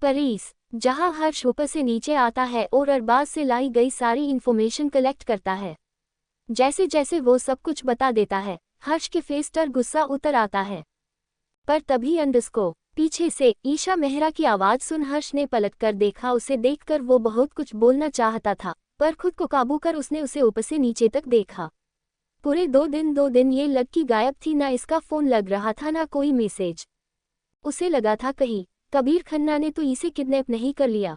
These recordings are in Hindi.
परीस, जहां हर्ष ऊपर से नीचे आता है और अरबाज से लाई गई सारी इन्फॉर्मेशन कलेक्ट करता है। जैसे जैसे वो सब कुछ बता देता है, हर्ष के फेस पर गुस्सा उतर आता है। पर तभी अंडरस्को पीछे से ईशा मेहरा की आवाज सुन हर्ष ने पलटकर देखा। उसे देखकर वो बहुत कुछ बोलना चाहता था, पर खुद को काबू कर उसने उसे ऊपर से नीचे तक देखा। पूरे 2 दिन ये लड़की गायब थी, ना इसका फोन लग रहा था ना कोई मैसेज। उसे लगा था कहीं कबीर खन्ना ने तो इसे किडनैप नहीं कर लिया।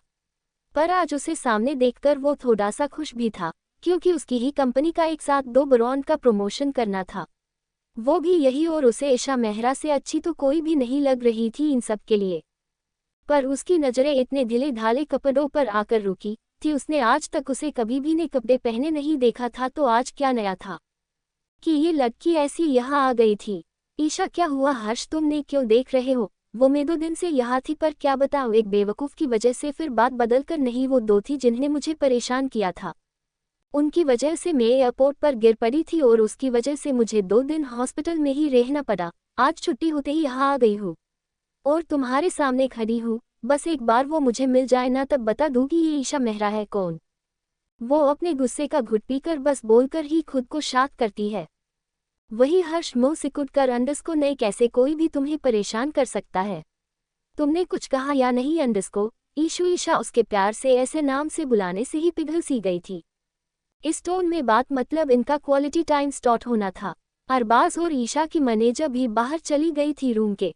पर आज उसे सामने देखकर वो थोड़ा सा खुश भी था, क्योंकि उसकी ही कंपनी का एक साथ 2 ब्रांड का प्रमोशन करना था, वो भी यही। और उसे ईशा मेहरा से अच्छी तो कोई भी नहीं लग रही थी इन सब के लिए। पर उसकी नज़रें इतने ढीले ढाले कपड़ों पर आकर रुकी थी। उसने आज तक उसे कभी भी नए कपड़े पहने नहीं देखा था, तो आज क्या नया था कि ये लड़की ऐसी यहाँ आ गई थी। ईशा, क्या हुआ हर्ष, तुमने क्यों देख रहे हो? वो मैं 2 दिन से यहाँ थी, पर क्या बताऊँ, एक बेवकूफ़ की वजह से फिर बात बदल कर नहीं। वो 2 थी जिन्हें मुझे परेशान किया था, उनकी वजह से मैं एयरपोर्ट पर गिर पड़ी थी और उसकी वजह से मुझे 2 दिन हॉस्पिटल में ही रहना पड़ा। आज छुट्टी होते ही यहाँ आ गई हूँ और तुम्हारे सामने खड़ी हूँ। बस एक बार वो मुझे मिल जाए ना, तब बता दूंगी ये ईशा मेहरा है कौन। वो अपने गुस्से का घुट पीकर बस बोलकर ही खुद को शांत करती है। वही हर्ष मुंह सिकुड़ कर, अंडरस्को नहीं, कैसे कोई भी तुम्हें परेशान कर सकता है? तुमने कुछ कहा या नहीं अंडरस्को? ईशु, ईशा उसके प्यार से ऐसे नाम से बुलाने से ही पिघल सी गई थी। इस टोन में बात, मतलब इनका क्वालिटी टाइम स्टार्ट होना था। अरबाज और ईशा की मैनेजर भी बाहर चली गई थी रूम के।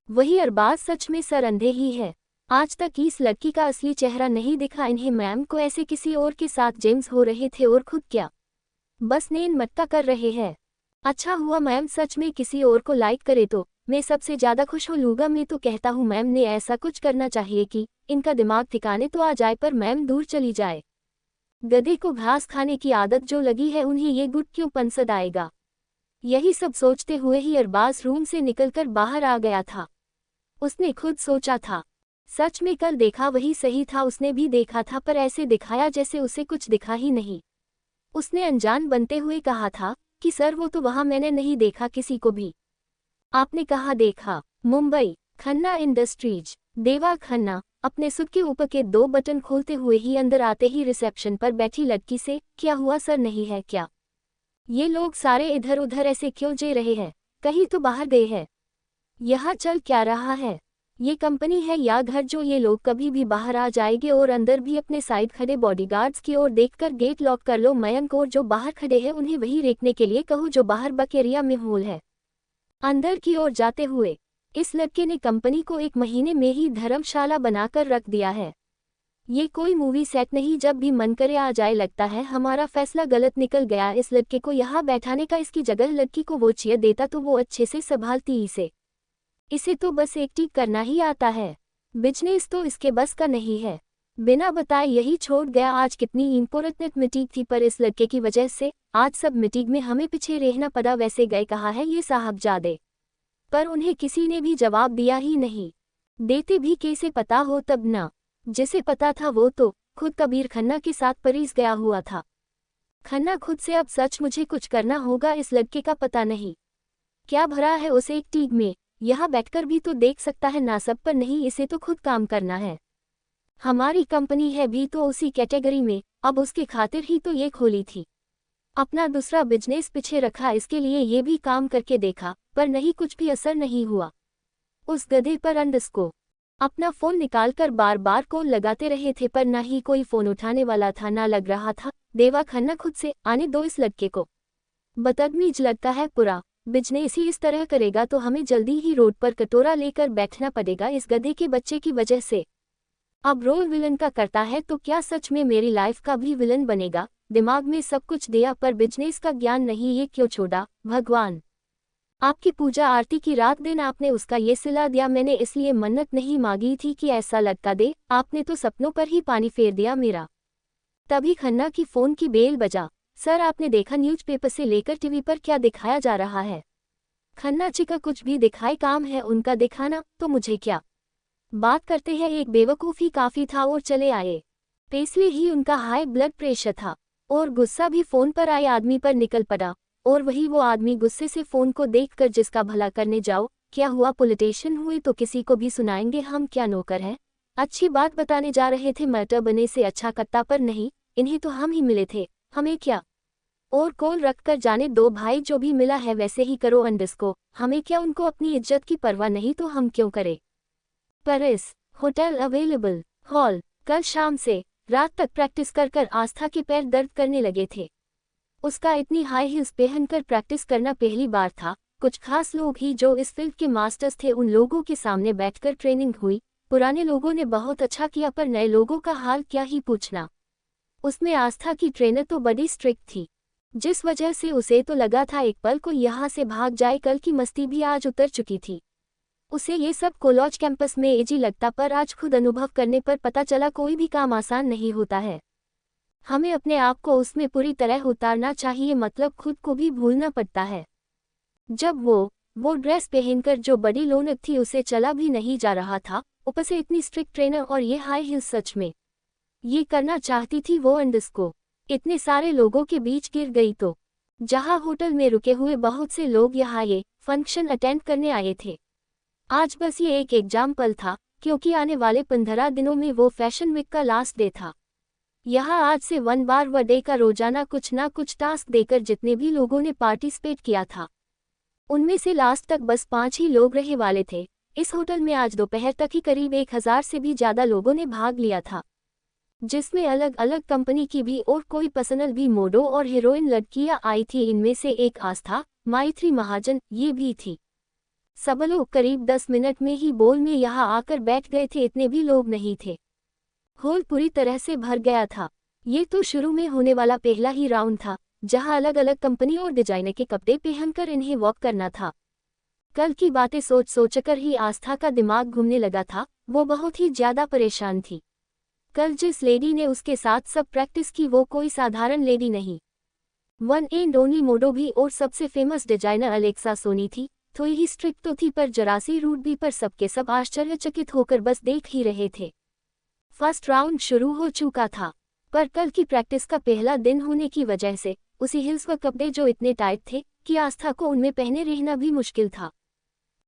वही अरबाज सच में सर अंधे ही है। आज तक इस लड़की का असली चेहरा नहीं दिखा इन्हें। मैम को ऐसे किसी और के साथ जेम्स हो रहे थे और खुद क्या बस नैन मटका कर रहे हैं। अच्छा हुआ मैम सच में किसी और को लाइक करे तो मैं सबसे ज़्यादा खुश हो लूँगा। मैं तो कहता हूँ मैम ने ऐसा कुछ करना चाहिए कि इनका दिमाग ठिकाने तो आ जाए, पर मैम दूर चली जाए। गधे को घास खाने की आदत जो लगी है, उन्हें ये गुट क्यों पसंद आएगा? यही सब सोचते हुए ही अरबाज रूम से निकलकर बाहर आ गया था। उसने खुद सोचा था, सच में कल देखा वही सही था। उसने भी देखा था, पर ऐसे दिखाया जैसे उसे कुछ दिखा ही नहीं। उसने अनजान बनते हुए कहा था कि सर वो तो वहाँ मैंने नहीं देखा किसी को भी। आपने कहाँ देखा? मुंबई, खन्ना इंडस्ट्रीज। देवा खन्ना अपने सूट के ऊपर के 2 बटन खोलते हुए ही अंदर आते ही रिसेप्शन पर बैठी लड़की से, क्या हुआ सर, नहीं है क्या? ये लोग सारे इधर उधर ऐसे क्यों जे रहे हैं? कहीं तो बाहर गए हैं। यहाँ चल क्या रहा है? ये कंपनी है या घर जो ये लोग कभी भी बाहर आ जाएंगे? और अंदर भी अपने साइड खड़े बॉडीगार्ड्स की ओर देखकर गेट लॉक कर लो। मयंक और जो बाहर खड़े हैं उन्हें वही रेखने के लिए कहो जो बाहर बक एरिया में होल है। अंदर की ओर जाते हुए इस लड़के ने कंपनी को 1 महीने में ही धर्मशाला बनाकर रख दिया है। ये कोई मूवी सेट नहीं, जब भी मन करे आ जाए। लगता है हमारा फैसला गलत निकल गया इस लड़के को यहाँ बैठाने का। इसकी जगह लड़की को वो चेयर देता तो वो अच्छे से संभालती इसे तो बस एक्टिंग करना ही आता है, बिजनेस तो इसके बस का नहीं है। बिना बताए यही छोड़ गया। आज कितनी इम्पोर्टेंट मीटिंग थी, पर इस लड़के की वजह से आज सब मीटिंग में हमें पीछे रहना पड़ा। वैसे गए कहा है ये साहबजादे, पर उन्हें किसी ने भी जवाब दिया ही नहीं। देते भी कैसे पता हो तब ना। जिसे पता था वो तो खुद कबीर खन्ना के साथ परीस गया हुआ था। खन्ना खुद से, अब सच मुझे कुछ करना होगा। इस लड़के का पता नहीं क्या भरा है उसे एक टीग में। यहाँ बैठकर भी तो देख सकता है ना, सब पर नहीं, इसे तो खुद काम करना है। हमारी कंपनी है भी तो उसी कैटेगरी में, अब उसके खातिर ही तो ये खोली थी। अपना दूसरा बिजनेस पीछे रखा, इसके लिए ये भी काम करके देखा, पर नहीं, कुछ भी असर नहीं हुआ। उस गधे पर अंडरस्को अपना फ़ोन निकालकर बार बार कॉल लगाते रहे थे, पर ना ही कोई फ़ोन उठाने वाला था ना लग रहा था। देवा खन्ना खुद से, आने दो इस लड़के को, बदतमीज लगता है पूरा। बिजनेस ही इस तरह करेगा तो हमें जल्दी ही रोड पर कटोरा लेकर बैठना पड़ेगा इस गधे के बच्चे की वजह से। अब रोल विलन का करता है तो क्या सच में मेरी लाइफ का भी विलन बनेगा? दिमाग में सब कुछ दिया पर बिजनेस का ज्ञान नहीं, ये क्यों छोड़ा? भगवान, आपकी पूजा आरती की रात दिन आपने उसका ये सिला दिया। मैंने इसलिए मन्नत नहीं मांगी थी कि ऐसा लड़का दे, आपने तो सपनों पर ही पानी फेर दिया मेरा। तभी खन्ना की फ़ोन की बेल बजा। सर आपने देखा न्यूज़पेपर से लेकर टीवी पर क्या दिखाया जा रहा है? खन्ना जी का कुछ भी दिखाए, काम है उनका दिखाना, तो मुझे क्या? बात करते हैं, एक बेवकूफ़ ही काफ़ी था और चले आए। पेसली ही उनका हाई ब्लड प्रेशर था और गुस्सा भी फ़ोन पर आए आदमी पर निकल पड़ा। और वही वो आदमी गुस्से से फ़ोन को देखकर जिसका भला करने जाओ, क्या हुआ पॉलिटिशियन हुए तो किसी को भी सुनाएंगे हम क्या नौकर हैं? अच्छी बात बताने जा रहे थे, मटर बने से अच्छा कत्ता पर नहीं, इन्हें तो हम ही मिले थे, हमें क्या। और कॉल रखकर जाने दो भाई, जो भी मिला है वैसे ही करो अंडरस्को, हमें क्या, उनको अपनी इज्जत की परवाह नहीं तो हम क्यों करें। Paris hotel available hall. कल शाम से रात तक प्रैक्टिस कर कर आस्था के पैर दर्द करने लगे थे। उसका इतनी हाई हील्स पहनकर प्रैक्टिस करना पहली बार था। कुछ खास लोग ही जो इस फील्ड के मास्टर्स थे, उन लोगों के सामने बैठकर ट्रेनिंग हुई। पुराने लोगों ने बहुत अच्छा किया, पर नए लोगों का हाल क्या ही पूछना। उसमें आस्था की ट्रेनर तो बड़ी स्ट्रिक्ट थी, जिस वजह से उसे तो लगा था एक पल को यहाँ से भाग जाए। कल की मस्ती भी आज उतर चुकी थी। उसे ये सब कॉलेज कैंपस में एजी लगता, पर आज खुद अनुभव करने पर पता चला कोई भी काम आसान नहीं होता है। हमें अपने आप को उसमें पूरी तरह उतारना चाहिए, मतलब खुद को भी भूलना पड़ता है। जब वो ड्रेस पहनकर जो बड़ी लोनक थी, उसे चला भी नहीं जा रहा था, ऊपर से इतनी स्ट्रिक्ट ट्रेनर और ये हाई हील्स, सच में ये करना चाहती थी वो अंडरस्को। इतने सारे लोगों के बीच गिर गई तो। जहां होटल में रुके हुए बहुत से लोग यहाँ ये फंक्शन अटेंड करने आए थे। आज बस ये एक एग्जाम्पल था, क्योंकि आने वाले 15 दिनों में वो फैशन वीक का लास्ट डे था। यहाँ आज से वन बार व डे का रोजाना कुछ ना कुछ टास्क देकर जितने भी लोगों ने पार्टिसिपेट किया था, उनमें से लास्ट तक बस 5 ही लोग रहे वाले थे। इस होटल में आज दोपहर तक ही करीब 1000 से भी ज्यादा लोगों ने भाग लिया था, जिसमें अलग अलग कंपनी की भी और कोई पर्सनल भी मॉडल और हीरोइन लड़कियां आई थी। इनमें से एक आस्था माइत्री महाजन ये भी थी। सब लोग करीब 10 मिनट में ही बॉल में यहाँ आकर बैठ गए थे, इतने भी लोग नहीं थे। हॉल पूरी तरह से भर गया था। ये तो शुरू में होने वाला पहला ही राउंड था, जहां अलग अलग कंपनी और डिजाइनर के कपड़े पहनकर इन्हें वॉक करना था। कल की बातें सोच सोचकर ही आस्था का दिमाग घूमने लगा था। वो बहुत ही ज्यादा परेशान थी। कल जिस लेडी ने उसके साथ सब प्रैक्टिस की, वो कोई साधारण लेडी नहीं, वन एंड ओनली मोडो भी और सबसे फेमस डिजाइनर अलेक्सा सोनी थी। थोड़ी ही स्ट्रिक्ट तो थी, पर जरा सी रूड भी, पर सबके सब आश्चर्यचकित होकर बस देख ही रहे थे। फर्स्ट राउंड शुरू हो चुका था, पर कल की प्रैक्टिस का पहला दिन होने की वजह से उसी हिल्स व कपड़े जो इतने टाइट थे कि आस्था को उनमें पहने रहना भी मुश्किल था।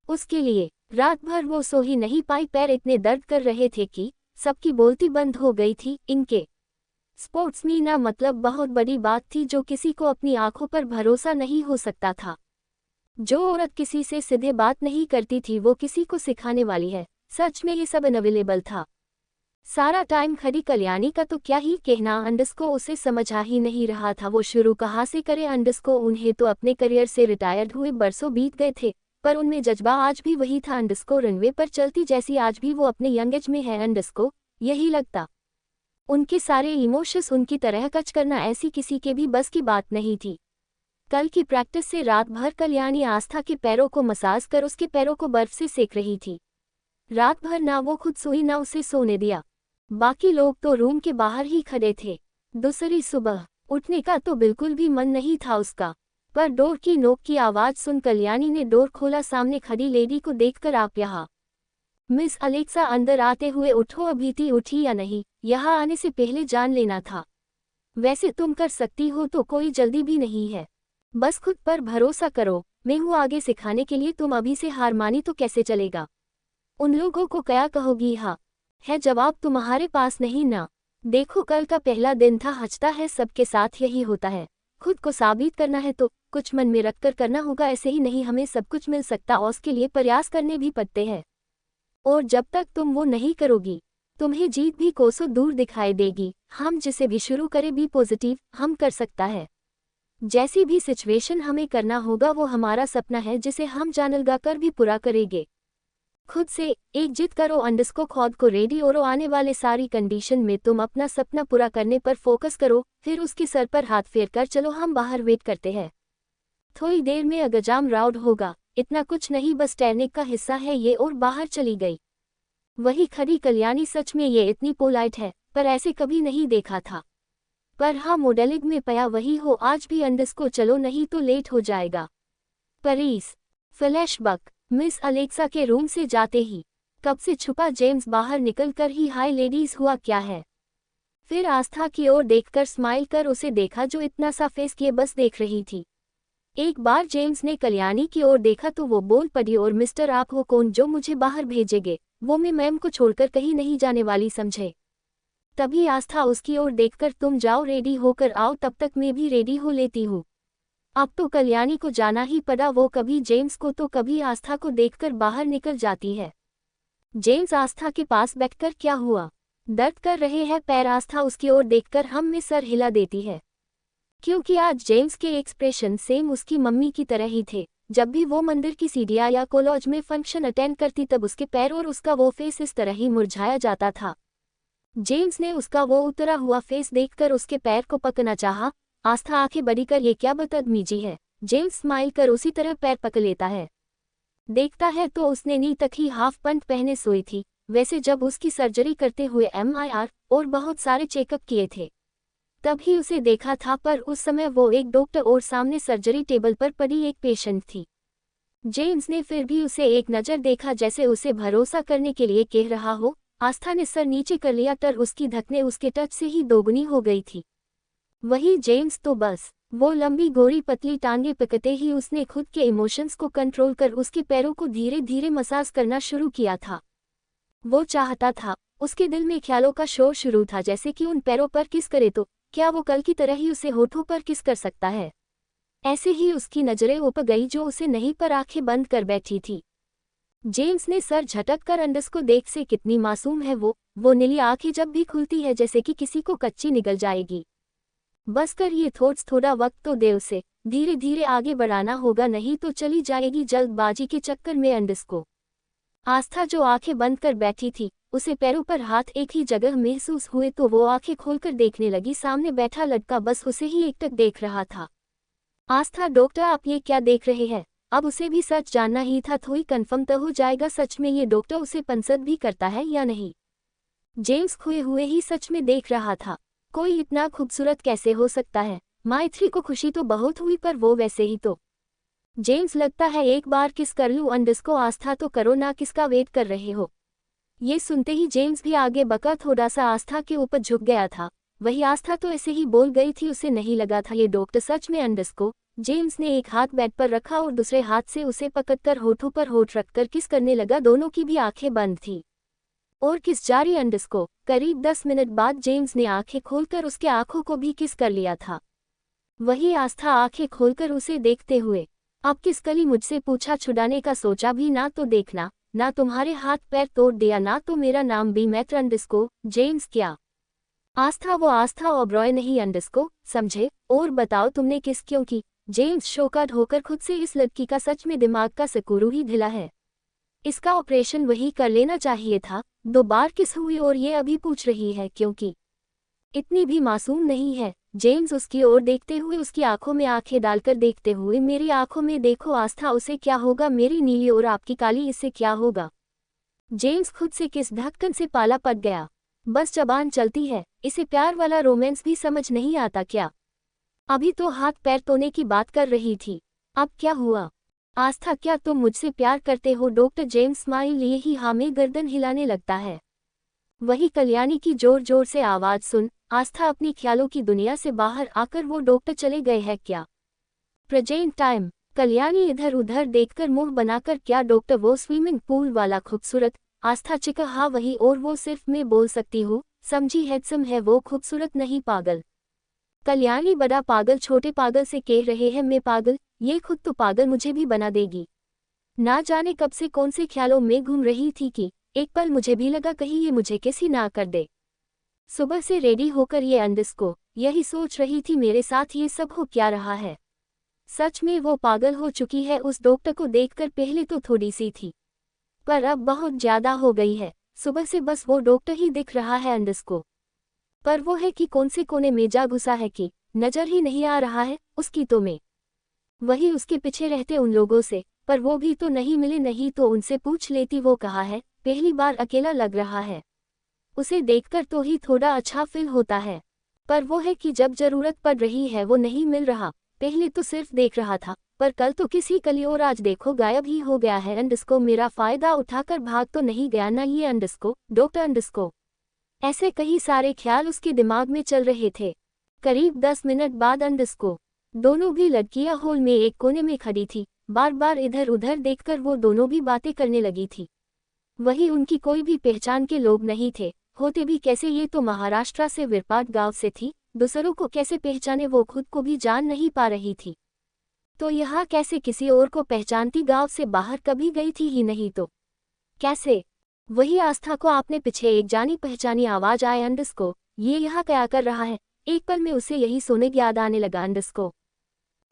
उसके लिए रात भर वो सो ही नहीं पाई, पैर इतने दर्द कर रहे थे कि सबकी बोलती बंद हो गई थी। इनके स्पोर्ट्समैन मतलब बहुत बड़ी बात थी, जो किसी को अपनी आंखों पर भरोसा नहीं हो सकता था। जो औरत किसी से सीधे बात नहीं करती थी, वो किसी को सिखाने वाली है। सच में ये सब अनअवेलेबल था। सारा टाइम खड़ी कल्याणी का तो क्या ही कहना, अंडरस्को उसे समझ आ ही नहीं रहा था वो शुरू कहाँ से करे। अंडरस्को उन्हें तो अपने करियर से रिटायर्ड हुए बरसों बीत गए थे, पर उनमें जज्बा आज भी वही था। अंडरस्को रनवे पर चलती जैसी आज भी वो अपने यंग एज में है। अंडरस्को यही लगता। उनके सारे इमोशंस उनकी तरह कच करना ऐसी किसी के भी बस की बात नहीं थी। कल की प्रैक्टिस से रात भर कल्याणी आस्था के पैरों को मसाज कर उसके पैरों को बर्फ से सेक रही थी। रात भर ना वो खुद सोई ना उसे सोने दिया। बाकी लोग तो रूम के बाहर ही खड़े थे। दूसरी सुबह उठने का तो बिल्कुल भी मन नहीं था उसका, पर डोर की नोक की आवाज सुन कल्याणी ने डोर खोला। सामने खड़ी लेडी को देखकर, आप यहाँ? मिस अलेक्सा अंदर आते हुए, उठो, अभी थी उठी या नहीं? यहाँ आने से पहले जान लेना था। वैसे तुम कर सकती हो तो कोई जल्दी भी नहीं है, बस खुद पर भरोसा करो, मैं हूँ आगे सिखाने के लिए। तुम अभी से हार मानी तो कैसे चलेगा? उन लोगों को क्या कहोगी? हाँ है जवाब तुम्हारे पास नहीं ना। देखो कल का पहला दिन था, हंसता है सबके साथ यही होता है। खुद को साबित करना है तो कुछ मन में रखकर करना होगा, ऐसे ही नहीं हमें सब कुछ मिल सकता और उसके लिए प्रयास करने भी पड़ते हैं। और जब तक तुम वो नहीं करोगी, तुम्हें जीत भी कोसों दूर दिखाई देगी। हम जिसे भी शुरू करें भी पॉजिटिव हम कर सकता है। जैसी भी सिचुएशन हमें करना होगा वो हमारा सपना है, जिसे हम जान लगा कर भी पूरा करेंगे। खुद से एक जिद करो। अंडरस्को खुद को रेडी और आने वाले सारी कंडीशन में तुम अपना सपना पूरा करने पर फोकस करो, फिर उसके सर पर हाथ फेर कर चलो, हम बाहर वेट करते हैं। थोड़ी देर में एग्जाम राउंड होगा, इतना कुछ नहीं, बस ट्रेनिंग का हिस्सा है ये। और बाहर चली गई। वही खड़ी कल्याणी, सच में ये इतनी पोलाइट है, पर ऐसे कभी नहीं देखा था। पर हाँ, मॉडलिंग में पया वही हो आज भी। अंडरस्को चलो नहीं तो लेट हो जाएगा। Paris flashback. मिस अलेक्सा के रूम से जाते ही कब से छुपा जेम्स बाहर निकलकर ही, हाय लेडीज, हुआ क्या है? फिर आस्था की ओर देखकर स्माइल कर उसे देखा, जो इतना सा फेस किए बस देख रही थी। एक बार जेम्स ने कल्याणी की ओर देखा तो वो बोल पड़ी, और मिस्टर आप हो कौन जो मुझे बाहर भेजेंगे? वो मैं मैम को छोड़कर कहीं नहीं जाने वाली समझे। तभी आस्था उसकी ओर देखकर, तुम जाओ रेडी होकर आओ, तब तक मैं भी रेडी हो लेती हूँ। अब तो कल्याणी को जाना ही पड़ा, वो कभी जेम्स को तो कभी आस्था को देखकर बाहर निकल जाती है। जेम्स आस्था के पास बैठकर, क्या हुआ? दर्द कर रहे हैं पैर? आस्था उसकी ओर देखकर हम में सर हिला देती है, क्योंकि आज जेम्स के एक्सप्रेशन सेम उसकी मम्मी की तरह ही थे। जब भी वो मंदिर की सीढ़ियाँ या कॉलेज में फंक्शन अटेंड करती तब उसके पैर और उसका वो फेस इस तरह ही मुरझाया जाता था। जेम्स ने उसका वो उतरा हुआ फेस देखकर उसके पैर को पकड़ना चाहा। आस्था आंखें बड़ी कर, ये क्या बदतमीजी है? जेम्स स्माइल कर उसी तरह पैर पकड़ लेता है। देखता है तो उसने नी तक ही हाफ पैंट पहने सोई थी। वैसे जब उसकी सर्जरी करते हुए MRI और बहुत सारे चेकअप किए थे तभी उसे देखा था, पर उस समय वो एक डॉक्टर और सामने सर्जरी टेबल पर पड़ी एक पेशेंट थी। जेम्स ने फिर भी उसे एक नज़र देखा, जैसे उसे भरोसा करने के लिए कह रहा हो। आस्था ने सर नीचे कर लिया, तर उसकी धकने उसके टच से ही दोगुनी हो गई थी। वही जेम्स तो बस वो लंबी गोरी पतली टांगे पकड़ते ही उसने खुद के इमोशंस को कंट्रोल कर उसके पैरों को धीरे धीरे मसाज करना शुरू किया था। वो चाहता था, उसके दिल में ख्यालों का शोर शुरू था, जैसे कि उन पैरों पर किस करे तो क्या वो कल की तरह ही उसे होठों पर किस कर सकता है। ऐसे ही उसकी नजरें ऊपर गई जो उसे नहीं पर आंखें बंद कर बैठी थी। जेम्स ने सर झटक कर अंडस को देख से, कितनी मासूम है वो नीली आंखें जब भी खुलती है जैसे कि किसी को कच्ची निगल जाएगी। बस कर, ये थोट्स थोड़ा वक्त तो दे उसे, धीरे धीरे आगे बढ़ाना होगा, नहीं तो चली जाएगी जल्दबाजी के चक्कर में अंडस को। आस्था जो आंखें बंद कर बैठी थी, उसे पैरों पर हाथ एक ही जगह महसूस हुए तो वो आंखें खोलकर देखने लगी। सामने बैठा लड़का बस उसे ही एकटक देख रहा था। आस्था, डॉक्टर आप ये क्या देख रहे हैं? अब उसे भी सच जानना ही था, थोड़ी कंफर्म तो हो जाएगा सच में ये डॉक्टर उसे पसंद भी करता है या नहीं। जेम्स खोए हुए ही सच में देख रहा था। कोई इतना खूबसूरत कैसे हो सकता है? माइत्री को खुशी तो बहुत हुई, पर वो वैसे ही तो। जेम्स, लगता है एक बार किस कर लूं अंडस को। आस्था, तो करो ना, किसका वेट कर रहे हो? ये सुनते ही जेम्स भी आगे बका, थोड़ा सा आस्था के ऊपर झुक गया था। वही आस्था तो ऐसे ही बोल गई थी, उसे नहीं लगा था ये डॉक्टर सच में अंडस को। जेम्स ने एक हाथ बेड पर रखा और दूसरे हाथ से उसे पकड़कर होठों पर होठ रखकर किस करने लगा। दोनों की भी आंखें बंद थी और किस जारी अंडस को। करीब 10 मिनट बाद जेम्स ने आंखें खोलकर उसके आंखों को भी किस कर लिया था। वही आस्था आंखें खोलकर उसे देखते हुए, अब किस कली मुझसे पूछा छुड़ाने का सोचा भी ना, तो देखना, ना तुम्हारे हाथ पैर तोड़ दिया ना, तो मेरा नाम भी मैटर अंडस को। जेम्स, क्या? आस्था, वो आस्था ओबरॉय नहीं अंडस को, समझे? और बताओ तुमने किस क्यों की? जेम्स शोकाड होकर खुद से, इस लड़की का सच में दिमाग का सकूरू ही ढिला है। इसका ऑपरेशन वही कर लेना चाहिए था। 2 बार किस हुई और ये अभी पूछ रही है क्योंकि इतनी भी मासूम नहीं है। जेम्स उसकी ओर देखते हुए उसकी आंखों में आंखें डालकर देखते हुए, मेरी आंखों में देखो आस्था, उसे क्या होगा? मेरी नीली और आपकी काली, इससे क्या होगा? जेम्स खुद से किस ढक्कन से पाला पड़ गया। बस जबान चलती है, इसे प्यार वाला रोमांस भी समझ नहीं आता क्या? अभी तो हाथ पैर तोड़ने की बात कर रही थी, अब क्या हुआ? आस्था, क्या तुम मुझसे प्यार करते हो? डॉक्टर जेम्स स्माइल लिए ही हमें गर्दन हिलाने लगता है। वही कल्याणी की जोर जोर से आवाज सुन। आस्था अपनी ख्यालों की दुनिया से बाहर आकर, वो डॉक्टर चले गए हैं क्या? Present time. कल्याणी इधर उधर देखकर मुंह बनाकर, क्या डॉक्टर? वो स्विमिंग पूल वाला खूबसूरत? आस्था चिका, हाँ वही, और वो सिर्फ मैं बोल सकती हूँ, समझी? हैंडसम है वो, खूबसूरत नहीं पागल। कल्याणी, बड़ा पागल? छोटे पागल से कह रहे हैं मैं पागल? ये खुद तो पागल, मुझे भी बना देगी। ना जाने कब से कौन से ख्यालों में घूम रही थी कि एक पल मुझे भी लगा कहीं ये मुझे किसी ना कर दे। सुबह से रेडी होकर ये अंडस को यही सोच रही थी, मेरे साथ ये सब हो क्या रहा है? सच में वो पागल हो चुकी है। उस डॉक्टर को देखकर पहले तो थोड़ी सी थी, पर अब बहुत ज्यादा हो गई है। सुबह से बस वो डॉक्टर ही दिख रहा है अंडस को, पर वो है कि कौन से कोने में जा घुसा है कि नजर ही नहीं आ रहा है उसकी तो मैं। वही उसके पीछे रहते उन लोगों से, पर वो भी तो नहीं मिले, नहीं तो उनसे पूछ लेती वो कहाँ है। पहली बार अकेला लग रहा है, उसे देखकर तो ही थोड़ा अच्छा फील होता है, पर वो है कि जब जरूरत पड़ रही है वो नहीं मिल रहा। पहले तो सिर्फ देख रहा था, पर कल तो किसी कली और आज देखो गायब ही हो गया है। अंडस को मेरा फायदा उठाकर भाग तो नहीं गया ना ये अंडस को, डॉक्टर अंडस को? ऐसे कई सारे ख्याल उसके दिमाग में चल रहे थे। करीब 10 मिनट बाद अंडस को दोनों भी लड़कियां हॉल में एक कोने में खड़ी थी, बार बार इधर उधर देखकर वो दोनों भी बातें करने लगी थी। वही उनकी कोई भी पहचान के लोग नहीं थे, होते भी कैसे, ये तो महाराष्ट्र से विरपाट गांव से थी, दूसरों को कैसे पहचाने वो खुद को भी जान नहीं पा रही थी। तो यहाँ कैसे किसी और को पहचानती, गांव से बाहर कभी गई थी ही नहीं तो कैसे। वही आस्था को आपने पीछे एक जानी पहचानी आवाज आए, अंडस को ये यहाँ क्या कर रहा है। एक पल में उसे यही सोने की याद आने लगा अंडस को।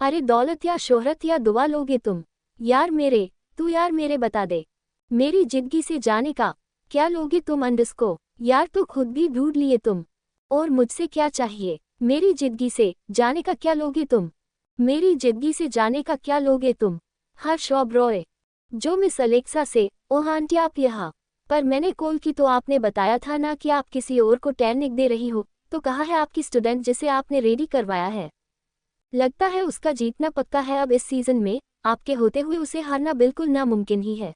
अरे दौलत या शोहरत या दुआ लोगे तुम, यार मेरे, तू यार मेरे बता दे, मेरी जिंदगी से जाने का क्या लोगे तुम अंडस को, यार तो खुद भी ढूंढ लिए तुम, और मुझसे क्या चाहिए, मेरी जिंदगी से जाने का क्या लोगे तुम, मेरी जिंदगी से जाने का क्या लोगे तुम। हर्ष ओबरॉय, जो मिस अलेक्सा से, ओह आंटी आप यहाँ, पर मैंने कॉल की तो आपने बताया था ना कि आप किसी और को टैनिक दे रही हो, तो कहाँ है आपकी स्टूडेंट जिसे आपने रेडी करवाया है। लगता है उसका जीतना पक्का है अब इस सीजन में, आपके होते हुए उसे हारना बिल्कुल नामुमकिन ही है।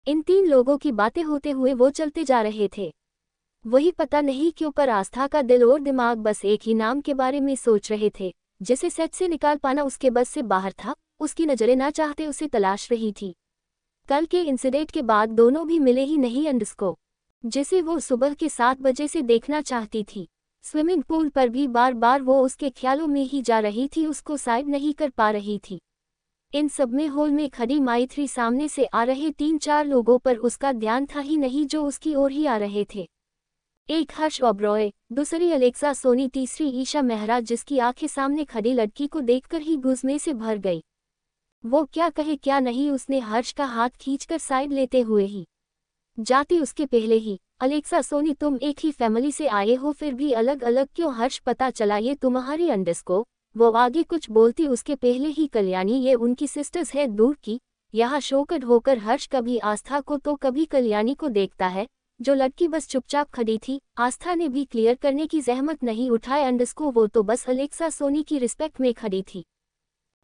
इन तीन लोगों की बातें होते हुए वो चलते जा रहे थे। वही पता नहीं क्यों पर आस्था का दिल और दिमाग बस एक ही नाम के बारे में सोच रहे थे, जिसे सेट से निकाल पाना उसके बस से बाहर था। उसकी नजरें ना चाहते उसे तलाश रही थी। कल के इंसिडेंट के बाद दोनों भी मिले ही नहीं अंडस को, जिसे वो सुबह के 7 बजे से देखना चाहती थी। स्विमिंग पूल पर भी बार बार वो उसके ख्यालों में ही जा रही थी, उसको साइड नहीं कर पा रही थी। इन सब में हॉल में खड़ी माइथ्री सामने से आ रहे 3-4 लोगों पर उसका ध्यान था ही नहीं जो उसकी ओर ही आ रहे थे। एक हर्ष ओबरॉय, दूसरी अलेक्सा सोनी, तीसरी ईशा मेहरा, जिसकी आंखें सामने खड़ी लड़की को देखकर ही गुस्से से भर गई। वो क्या कहे क्या नहीं, उसने हर्ष का हाथ खींचकर साइड लेते हुए ही जाती उसके पहले ही, अलेक्सा सोनी तुम एक ही फैमिली से आए हो फिर भी अलग अलग क्यों। हर्ष पता चला ये तुम्हारी अंडस को। वो आगे कुछ बोलती उसके पहले ही कल्याणी, ये उनकी सिस्टर्स है दूर की। यहाँ शोकड होकर हर्ष कभी आस्था को तो कभी कल्याणी को देखता है। जो लड़की बस चुपचाप खड़ी थी, आस्था ने भी क्लियर करने की जहमत नहीं उठाए अंडस को, वो तो बस अलेक्सा सोनी की रिस्पेक्ट में खड़ी थी।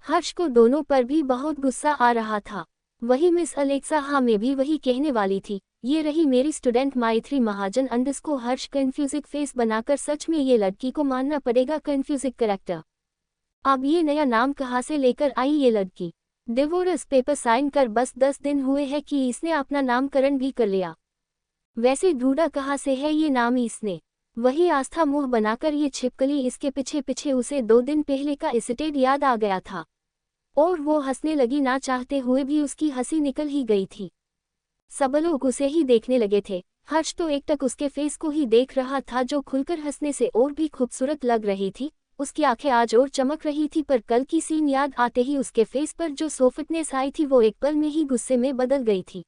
हर्ष को दोनों पर भी बहुत गुस्सा आ रहा था। वही मिस अलेक्सा हाँ मैं भी वही कहने वाली थी, ये रही मेरी स्टूडेंट माइथ्री महाजन। अंडस को हर्ष कंफ्यूजिंग फेस बनाकर, सच में ये लड़की को मानना पड़ेगा कंफ्यूजिंग करेक्टर। अब ये नया नाम कहाँ से लेकर आई ये लड़की। डिवोर्स पेपर साइन कर बस 10 दिन हुए हैं कि इसने अपना नामकरण भी कर लिया। वैसे ढूंढा कहाँ से है ये नाम इसने। वही आस्था मुंह बनाकर ये छिपकली, इसके पीछे पीछे उसे 2 दिन पहले का इंसिडेंट याद आ गया था और वो हंसने लगी, ना चाहते हुए भी उसकी हंसी निकल ही गई थी। सब लोग उसे ही देखने लगे थे। हर्ष तो एकटक उसके फेस को ही देख रहा था जो खुलकर हंसने से और भी खूबसूरत लग रही थी। उसकी आंखें आज और चमक रही थी, पर कल की सीन याद आते ही उसके फेस पर जो सॉफ्टनेस आई थी वो एक पल में ही गुस्से में बदल गई थी।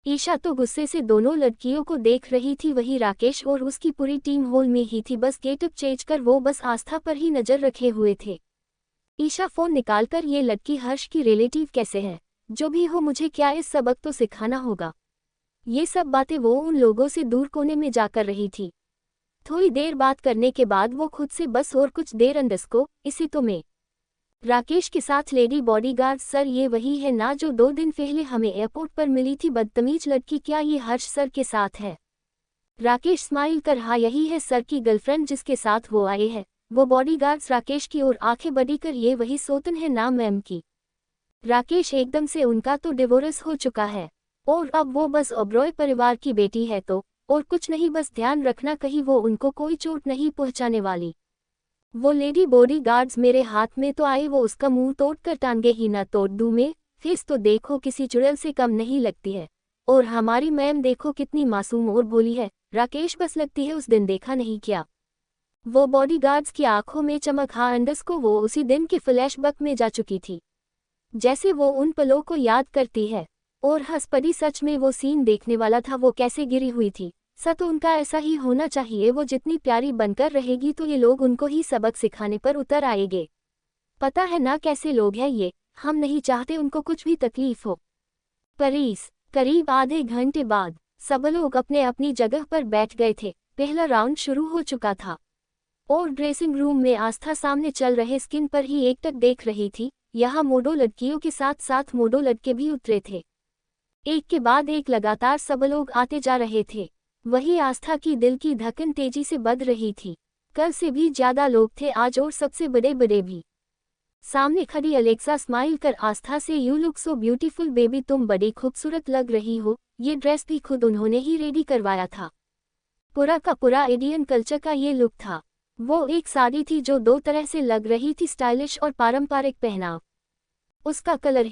ईशा तो गुस्से से दोनों लड़कियों को देख रही थी, वही राकेश और उसकी पूरी टीम हॉल में ही थी। बस गेटअप चेंज कर वो बस आस्था पर ही नजर रखे हुए थे। ईशा फोन निकालकर, ये लड़की हर्ष की रिलेटिव कैसे है, जो भी हो मुझे क्या इस सबक तो सिखाना होगा। ये सब बातें वो उन लोगों से दूर कोने में जाकर रही थी। थोड़ी देर बात करने के बाद वो खुद से बस और कुछ देर अंडस को, इसी तो मैं राकेश के साथ लेडी बॉडीगार्ड। सर ये वही है ना जो 2 दिन पहले हमें एयरपोर्ट पर मिली थी, बदतमीज लड़की, क्या ये हर्ष सर के साथ है। राकेश स्माइल कर, हाँ यही है सर की गर्लफ्रेंड जिसके साथ वो आए हैं। वो बॉडीगार्ड्स राकेश की ओर आंखें बड़ी कर, ये वही सोतन है ना मैम की। राकेश एकदम से, उनका तो डिवोर्स हो चुका है और अब वो बस ओबरॉय परिवार की बेटी है तो और कुछ नहीं, बस ध्यान रखना कहीं वो उनको कोई चोट नहीं पहुंचाने वाली। वो लेडी बॉडीगार्ड्स मेरे हाथ में तो आए, वो उसका मुंह तोड़ कर टांगे ही ना तोड़ दूं मैं। फेस तो देखो किसी चुड़ैल से कम नहीं लगती है, और हमारी मैम देखो कितनी मासूम और भोली है। राकेश बस लगती है उस दिन देखा नहीं क्या। वो बॉडीगार्ड्स की आंखों में चमक, हाँ अंडस को वो उसी दिन के फ्लैशबैक में जा चुकी थी, जैसे वो उन पलों को याद करती है और हंस पड़ी। सच में वो सीन देखने वाला था, वो कैसे गिरी हुई थी। सच उनका ऐसा ही होना चाहिए, वो जितनी प्यारी बनकर रहेगी तो ये लोग उनको ही सबक सिखाने पर उतर आएंगे। पता है ना कैसे लोग हैं ये, हम नहीं चाहते उनको कुछ भी तकलीफ हो। परीस, करीब आधे घंटे बाद सब लोग अपने अपनी जगह पर बैठ गए थे। पहला राउंड शुरू हो चुका था और ड्रेसिंग रूम में आस्था सामने चल रहे स्किन पर ही एकटक देख रही थी। यहाँ मोडो लड़कियों के साथ साथ मोडो लड़के भी उतरे थे। एक के बाद एक लगातार सब लोग आते जा रहे थे। वही आस्था की दिल की धड़कन तेजी से बढ़ रही थी। कल से भी ज्यादा लोग थे आज, और सबसे बड़े बड़े भी। सामने खड़ी अलेक्सा स्माइल कर आस्था से you look so beautiful baby, तुम बड़ी खूबसूरत लग रही हो। ये ड्रेस भी खुद उन्होंने ही रेडी करवाया था। पूरा का पूरा इंडियन कल्चर का ये लुक था। वो एक साड़ी थी जो दो तरह से लग रही थी, स्टाइलिश और पारंपरिक पहनाव। उसका कलर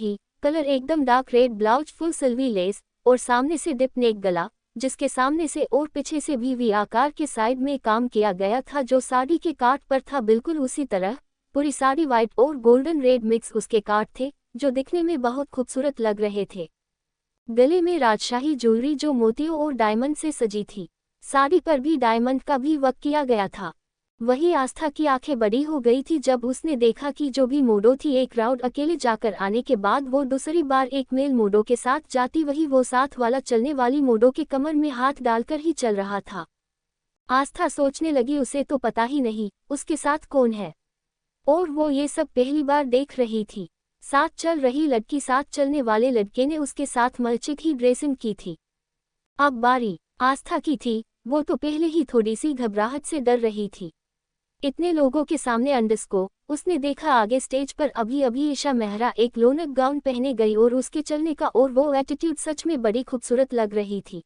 एकदम dark red, blouse full Silvi less और सामने से डिप नेक गला, जिसके सामने से और पीछे से भी वी आकार के साइड में काम किया गया था जो साड़ी के काट पर था। बिल्कुल उसी तरह पूरी साड़ी व्हाइट और गोल्डन रेड मिक्स उसके काट थे जो दिखने में बहुत खूबसूरत लग रहे थे। गले में राजशाही ज्वेलरी जो मोतियों और डायमंड से सजी थी। साड़ी पर भी डायमंड का भी वर्क किया गया था। वही आस्था की आंखें बड़ी हो गई थी जब उसने देखा कि जो भी मोडो थी एक राउंड अकेले जाकर आने के बाद वो दूसरी बार एक मेल मोडो के साथ जाती, वही वो साथ वाला चलने वाली मोडो के कमर में हाथ डालकर ही चल रहा था। आस्था सोचने लगी उसे तो पता ही नहीं उसके साथ कौन है, और वो ये सब पहली बार देख रही थी। साथ चल रही लड़की साथ चलने वाले लड़के ने उसके साथ मर्चिक ही ड्रेसिंग की थी। अब बारी आस्था की थी। वो तो पहले ही थोड़ी सी घबराहट से डर रही थी। इतने लोगों के सामने अंडस्को उसने देखा आगे स्टेज पर अभी अभी ईशा मेहरा एक लोनक गाउन पहने गई और उसके चलने का और वो एटीट्यूड सच में बड़ी खूबसूरत लग रही थी।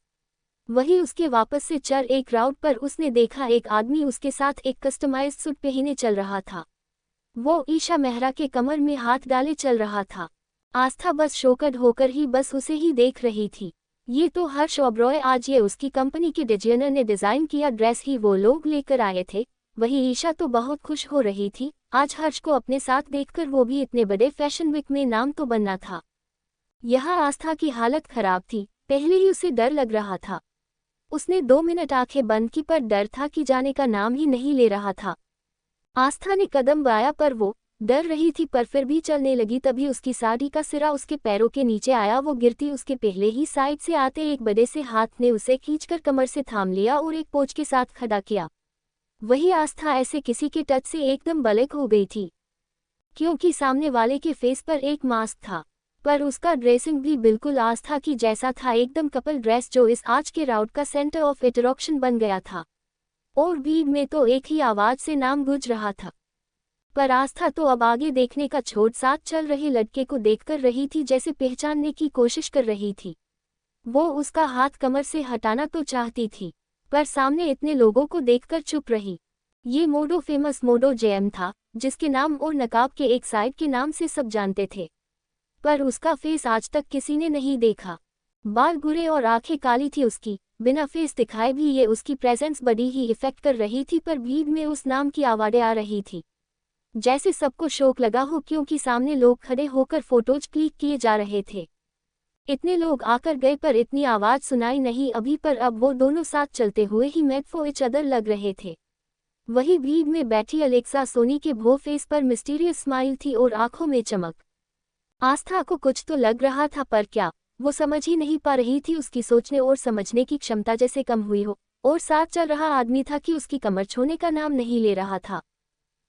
वही उसके वापस से चल एक राउंड पर उसने देखा एक आदमी उसके साथ एक कस्टमाइज्ड सूट पहने चल रहा था। वो ईशा मेहरा के कमर में हाथ डाले चल रहा था। आस्था बस शॉक्ड होकर ही बस उसे ही देख रही थी। ये तो हर्ष ओबरॉय, आज ये उसकी कंपनी के डिजाइनर ने डिजाइन किया ड्रेस ही वो लोग लेकर आए थे। वही ईशा तो बहुत खुश हो रही थी, आज हर्ष को अपने साथ देखकर। वो भी इतने बड़े फैशन वीक में नाम तो बनना था। यहाँ आस्था की हालत खराब थी, पहले ही उसे डर लग रहा था। उसने 2 मिनट आंखें बंद की पर डर था कि जाने का नाम ही नहीं ले रहा था। आस्था ने कदम बढ़ाया पर वो डर रही थी पर फिर भी चलने लगी। तभी उसकी साड़ी का सिरा उसके पैरों के नीचे आया। वो गिरती उसके पहले ही साइड से आते एक बड़े से हाथ ने उसे खींचकर कमर से थाम लिया और एक पोंछ के साथ खड़ा किया। वही आस्था ऐसे किसी के टच से एकदम ब्लैक हो गई थी, क्योंकि सामने वाले के फेस पर एक मास्क था, पर उसका ड्रेसिंग भी बिल्कुल आस्था की जैसा था, एकदम कपल ड्रेस जो इस आज के राउंड का सेंटर ऑफ अट्रैक्शन बन गया था। और भीड़ में तो एक ही आवाज से नाम गूंज रहा था। पर आस्था तो अब आगे देखने का छोड़ साथ चल रहे लड़के को देखकर रही थी, जैसे पहचानने की कोशिश कर रही थी। वो उसका हाथ कमर से हटाना तो चाहती थी, पर सामने इतने लोगों को देखकर चुप रही। ये मोडो फेमस मोडो जेएम था, जिसके नाम और नकाब के एक साइड के नाम से सब जानते थे, पर उसका फेस आज तक किसी ने नहीं देखा। बाल भूरे और आंखें काली थी उसकी। बिना फेस दिखाए भी ये उसकी प्रेजेंस बड़ी ही इफेक्ट कर रही थी, पर भीड़ में उस नाम की आवाज़ें आ रही थी जैसे सबको शौक लगा हो, क्योंकि सामने लोग खड़े होकर फोटोज क्लिक किए जा रहे थे। इतने लोग आकर गए पर इतनी आवाज सुनाई नहीं अभी, पर अब वो दोनों साथ चलते हुए he made for each other लग रहे थे। वही भीड़ में बैठी अलेक्सा सोनी के भो फेस पर मिस्टीरियस स्माइल थी और आंखों में चमक। आस्था को कुछ तो लग रहा था, पर क्या वो समझ ही नहीं पा रही थी। उसकी सोचने और समझने की क्षमता जैसे कम हुई हो। और साथ चल रहा आदमी था कि उसकी कमर छूने का नाम नहीं ले रहा था,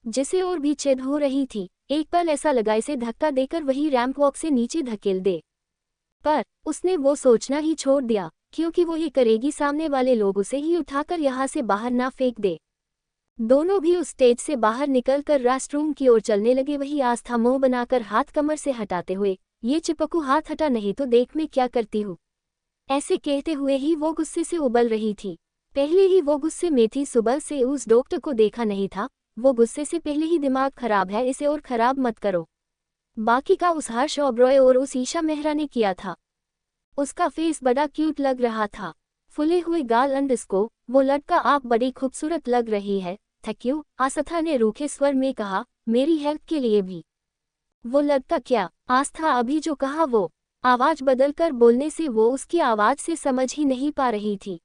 जिसे और भी चिढ़ हो रही थी। एक पल ऐसा लगा इसे धक्का देकर वही रैंप वॉक से नीचे धकेल दे, पर उसने वो सोचना ही छोड़ दिया, क्योंकि वो ये करेगी सामने वाले लोग उसे ही उठाकर यहाँ से बाहर ना फेंक दे। दोनों भी उस स्टेज से बाहर निकलकर रेस्टरूम की ओर चलने लगे। वही आस्था मुंह बनाकर हाथ कमर से हटाते हुए, ये चिपकू हाथ हटा, नहीं तो देख मैं क्या करती हूँ। ऐसे कहते हुए ही वो गुस्से से उबल रही थी। पहले ही वो गुस्से में थी, सुबह से उस डॉक्टर को देखा नहीं था। वो गुस्से से पहले ही दिमाग खराब है, इसे और खराब मत करो। बाकी का उस हर्ष ओबरॉय और उस ईशा मेहरा ने किया था। उसका फेस बड़ा क्यूट लग रहा था, फुले हुए गाल अंडस्को। वो लड़का आप बड़ी खूबसूरत लग रही है। थैंक यू, आस्था ने रूखे स्वर में कहा, मेरी हेल्प के लिए भी। वो लड़का क्या? आस्था अभी जो कहा वो आवाज बदलकर बोलने से वो उसकी आवाज से समझ ही नहीं पा रही थी।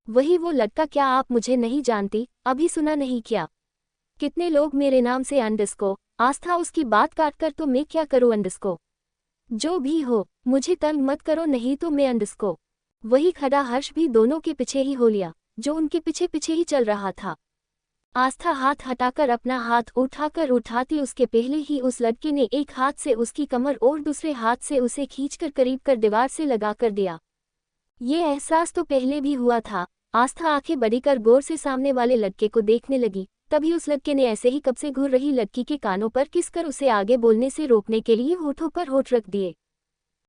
वही वो लड़का क्या? आप मुझे नहीं जानती? अभी सुना नहीं क्या? कितने लोग मेरे नाम से अंडस्को। आस्था उसकी बात काटकर, तो मैं क्या करूं अंडस्को? जो भी हो मुझे तंग मत करो, नहीं तो मैं अंडस्को। वही खड़ा हर्ष भी दोनों के पीछे ही हो लिया, जो उनके पीछे पीछे ही चल रहा था। आस्था हाथ हटाकर अपना हाथ उठाती उसके पहले ही उस लड़के ने एक हाथ से उसकी कमर और दूसरे हाथ से उसे खींचकर करीब कर दीवार से लगा कर दिया। ये एहसास तो पहले भी हुआ था। आस्था आंखें बड़ी कर गौर से सामने वाले लड़के को देखने लगी, तभी उस लड़के ने ऐसे ही कब से घूर रही लड़की के कानों पर किस कर उसे आगे बोलने से रोकने के लिए होठों पर होठ रख दिए।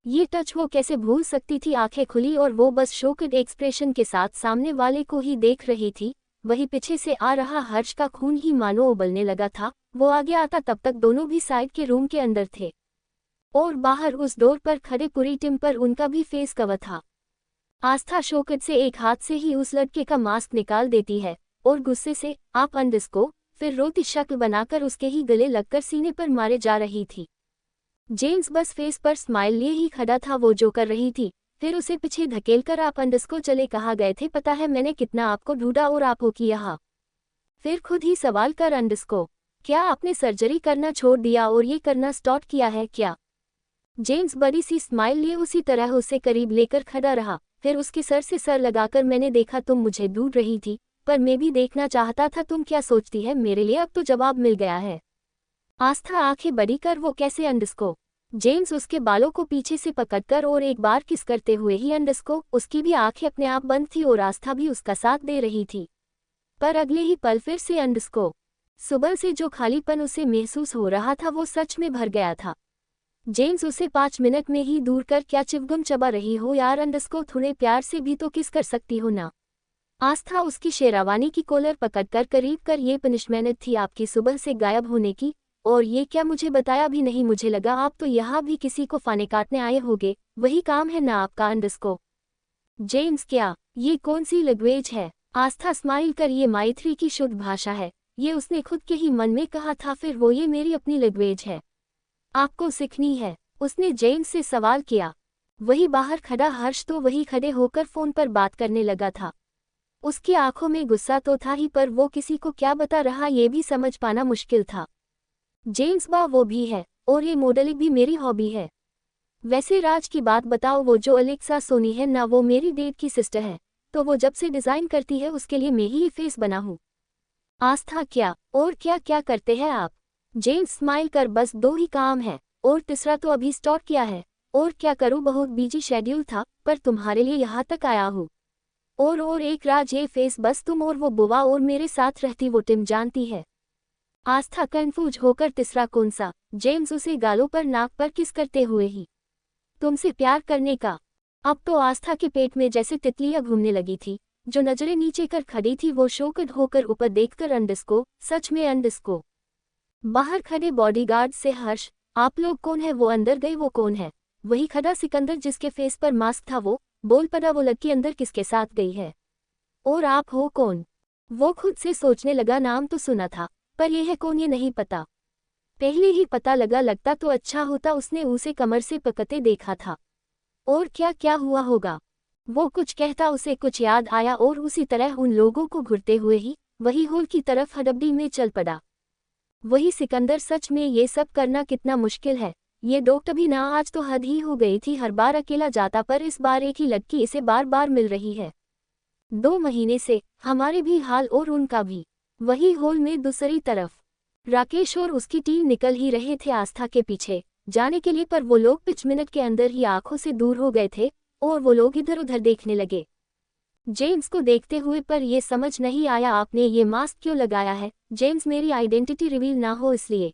ये टच वो कैसे भूल सकती थी। आंखें खुली और वो बस शॉक्ड एक्सप्रेशन के साथ सामने वाले को ही देख रही थी। वही पीछे से आ रहा हर्ष का खून ही मानो उबलने लगा था। वो आगे आता तब तक दोनों भी साइड के रूम के अंदर थे और बाहर उस डोर पर खड़े पूरी टीम पर उनका भी फेस कवर था। आस्था शौकत से एक हाथ से ही उस लड़के का मास्क निकाल देती है और गुस्से से आप अंडस्को फिर रोती शक्ल बनाकर उसके ही गले लगकर सीने पर मारे जा रही थी। जेम्स बस फेस पर स्माइल लिए ही खड़ा था। वो जो कर रही थी फिर उसे पीछे धकेलकर आप अंडस्को चले कहा गए थे। पता है मैंने कितना आपको ढूंढा और आप हो कि यहाँ। फिर खुद ही सवाल कर अंडस्को क्या आपने सर्जरी करना छोड़ दिया और ये करना स्टार्ट किया है क्या? जेम्स बड़ी सी स्माइल लिए उसी तरह उसे करीब लेकर खड़ा रहा। फिर उसके सर से सर लगाकर मैंने देखा तुम मुझे ढूंढ रही थी पर मैं भी देखना चाहता था तुम क्या सोचती है मेरे लिए। अब तो जवाब मिल गया है। आस्था आंखें बड़ी कर वो कैसे अंडस्को? जेम्स उसके बालों को पीछे से पकड़कर और एक बार किस करते हुए ही अंडस्को। उसकी भी आंखें अपने आप बंद थी और आस्था भी उसका साथ दे रही थी। पर अगले ही पल फिर से अंडस्को। सुबह से जो खालीपन उसे महसूस हो रहा था वो सच में भर गया था। जेम्स उसे 5 मिनट में ही दूर कर क्या चिवगम चबा रही हो यार अंडस्को थोड़े प्यार से भी तो किस कर सकती हो ना। आस्था उसकी शेरावानी की कॉलर पकड़कर करीब कर ये पनिशमेंट थी आपकी सुबह से गायब होने की। और ये क्या मुझे बताया भी नहीं। मुझे लगा आप तो यहाँ भी किसी को फाने काटने आए होगे। वही काम है ना आपका अंडस्को? जेम्स क्या ये कौन सी लैंग्वेज है? आस्था स्माइल कर ये मैथिली की शुद्ध भाषा है। ये उसने खुद के ही मन में कहा था। फिर वो ये मेरी अपनी लैंग्वेज है आपको सीखनी है? उसने जेम्स से सवाल किया। वही बाहर खड़ा हर्ष तो वही खड़े होकर फोन पर बात करने लगा था। उसकी आंखों में गुस्सा तो था ही पर वो किसी को क्या बता रहा ये भी समझ पाना मुश्किल था। जेम्स बा वो भी है और ये मॉडलिंग भी मेरी हॉबी है। वैसे राज की बात बताओ वो जो अलेक्सा सोनी है ना वो मेरी डेट की सिस्टर है। तो वो जब से डिज़ाइन करती है उसके लिए मैं ही फेस बना हूँ। आस्था क्या और क्या क्या करते हैं आप? जेम्स स्माइल कर बस 2 ही काम है और तीसरा तो अभी स्टार्ट किया है। और क्या करूँ बहुत बिजी शेड्यूल था पर तुम्हारे लिए यहाँ तक आया हूँ। और एक राज ये फेस बस तुम और वो बुआ और मेरे साथ रहती वो टीम जानती है। आस्था कंफ्यूज होकर तीसरा कौन सा? जेम्स उसे गालों पर नाक पर किस करते हुए ही तुमसे प्यार करने का। अब तो आस्था के पेट में जैसे तितलियां घूमने लगी थी। जो नजरें नीचे कर खड़ी थी वो शौकत होकर ऊपर देखकर अंडस्को सच में अंडस्को। बाहर खड़े बॉडीगार्ड से हर्ष आप लोग कौन है? वो अंदर गए। वो कौन है? वही खड़ा सिकंदर जिसके फेस पर मास्क था। वो बोल पड़ा वो लड़की अंदर किसके साथ गई है? और आप हो कौन? वो खुद से सोचने लगा नाम तो सुना था पर यह है कौन ये नहीं पता। पहले ही पता लगता तो अच्छा होता। उसने उसे कमर से पकड़ते देखा था। और क्या क्या हुआ होगा? वो कुछ कहता उसे कुछ याद आया और उसी तरह उन लोगों को घुरते हुए ही वही होल की तरफ हड़बड़ी में चल पड़ा। वही सिकंदर सच में ये सब करना कितना मुश्किल है। ये डॉक्टर भी ना आज तो हद ही हो गई थी। हर बार अकेला जाता पर इस बार एक ही लड़की इसे बार बार मिल रही है। 2 महीने से हमारे भी हाल और उनका भी। वही होल में दूसरी तरफ राकेश और उसकी टीम निकल ही रहे थे आस्था के पीछे जाने के लिए पर वो लोग 5 मिनट के अंदर ही आंखों से दूर हो गए थे और वो लोग इधर उधर देखने लगे जेम्स को देखते हुए। पर ये समझ नहीं आया आपने ये मास्क क्यों लगाया है? जेम्स मेरी आइडेंटिटी रिवील ना हो इसलिए।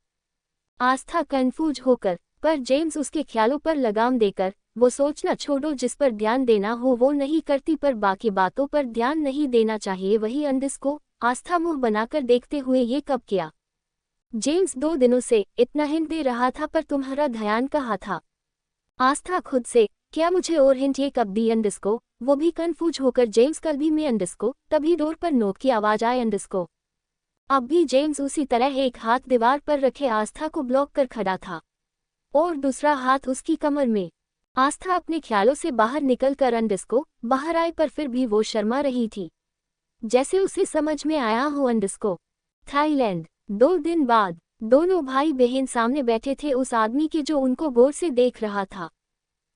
आस्था कंफ्यूज होकर पर जेम्स उसके ख्यालों पर लगाम देकर वो सोचना छोड़ो जिस पर ध्यान देना हो वो नहीं करती पर बाकी बातों पर ध्यान नहीं देना चाहिए। वही अंडस्को आस्था मुंह बनाकर देखते हुए ये कब किया? जेम्स 2 दिनों से इतना हिंट दे रहा था पर तुम्हारा ध्यान कहाँ था? आस्था खुद से क्या मुझे और हिंट ये कब दी? अंडस्को वो भी कंफ्यूज होकर जेम्स कल भी मैं अंडस्को। तभी डोर पर नोक की आवाज आए अंडस्को। अब भी जेम्स उसी तरह एक हाथ दीवार पर रखे आस्था को ब्लॉक कर खड़ा था और दूसरा हाथ उसकी कमर में। आस्था अपने ख्यालों से बाहर निकल कर अंडस्को बाहर आए पर फिर भी वो शर्मा रही थी जैसे उसे समझ में आया हो अंडस्को। थाईलैंड 2 दिन बाद दोनों भाई बहन सामने बैठे थे उस आदमी के जो उनको गौर से देख रहा था।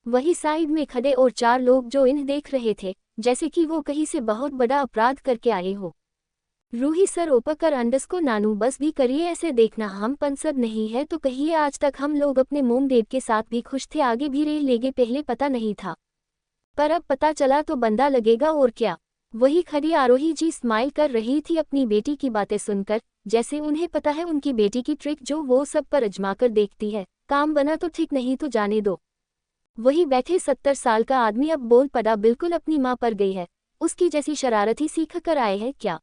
वही साइड में खड़े और 4 लोग जो इन्हें देख रहे थे जैसे कि वो कहीं से बहुत बड़ा अपराध करके आए हो। रूही सर ऊपर कर अंडस्को नानू बस भी करिए ऐसे देखना हम पंसद नहीं है तो कहिए। आज तक हम लोग अपने मोम डेट के साथ भी खुश थे आगे भी रह लेंगे। पहले पता नहीं था पर अब पता चला तो बंदा लगेगा और क्या। वही खड़ी आरोही जी स्माइल कर रही थी अपनी बेटी की बातें सुनकर, जैसे उन्हें पता है उनकी बेटी की ट्रिक जो वो सब पर आजमा कर देखती है। काम बना तो ठीक, नहीं तो जाने दो। वही बैठे 70 साल का आदमी अब बोल पड़ा, बिल्कुल अपनी माँ पर गई है, उसकी जैसी शरारत ही सीख कर आए हैं क्या।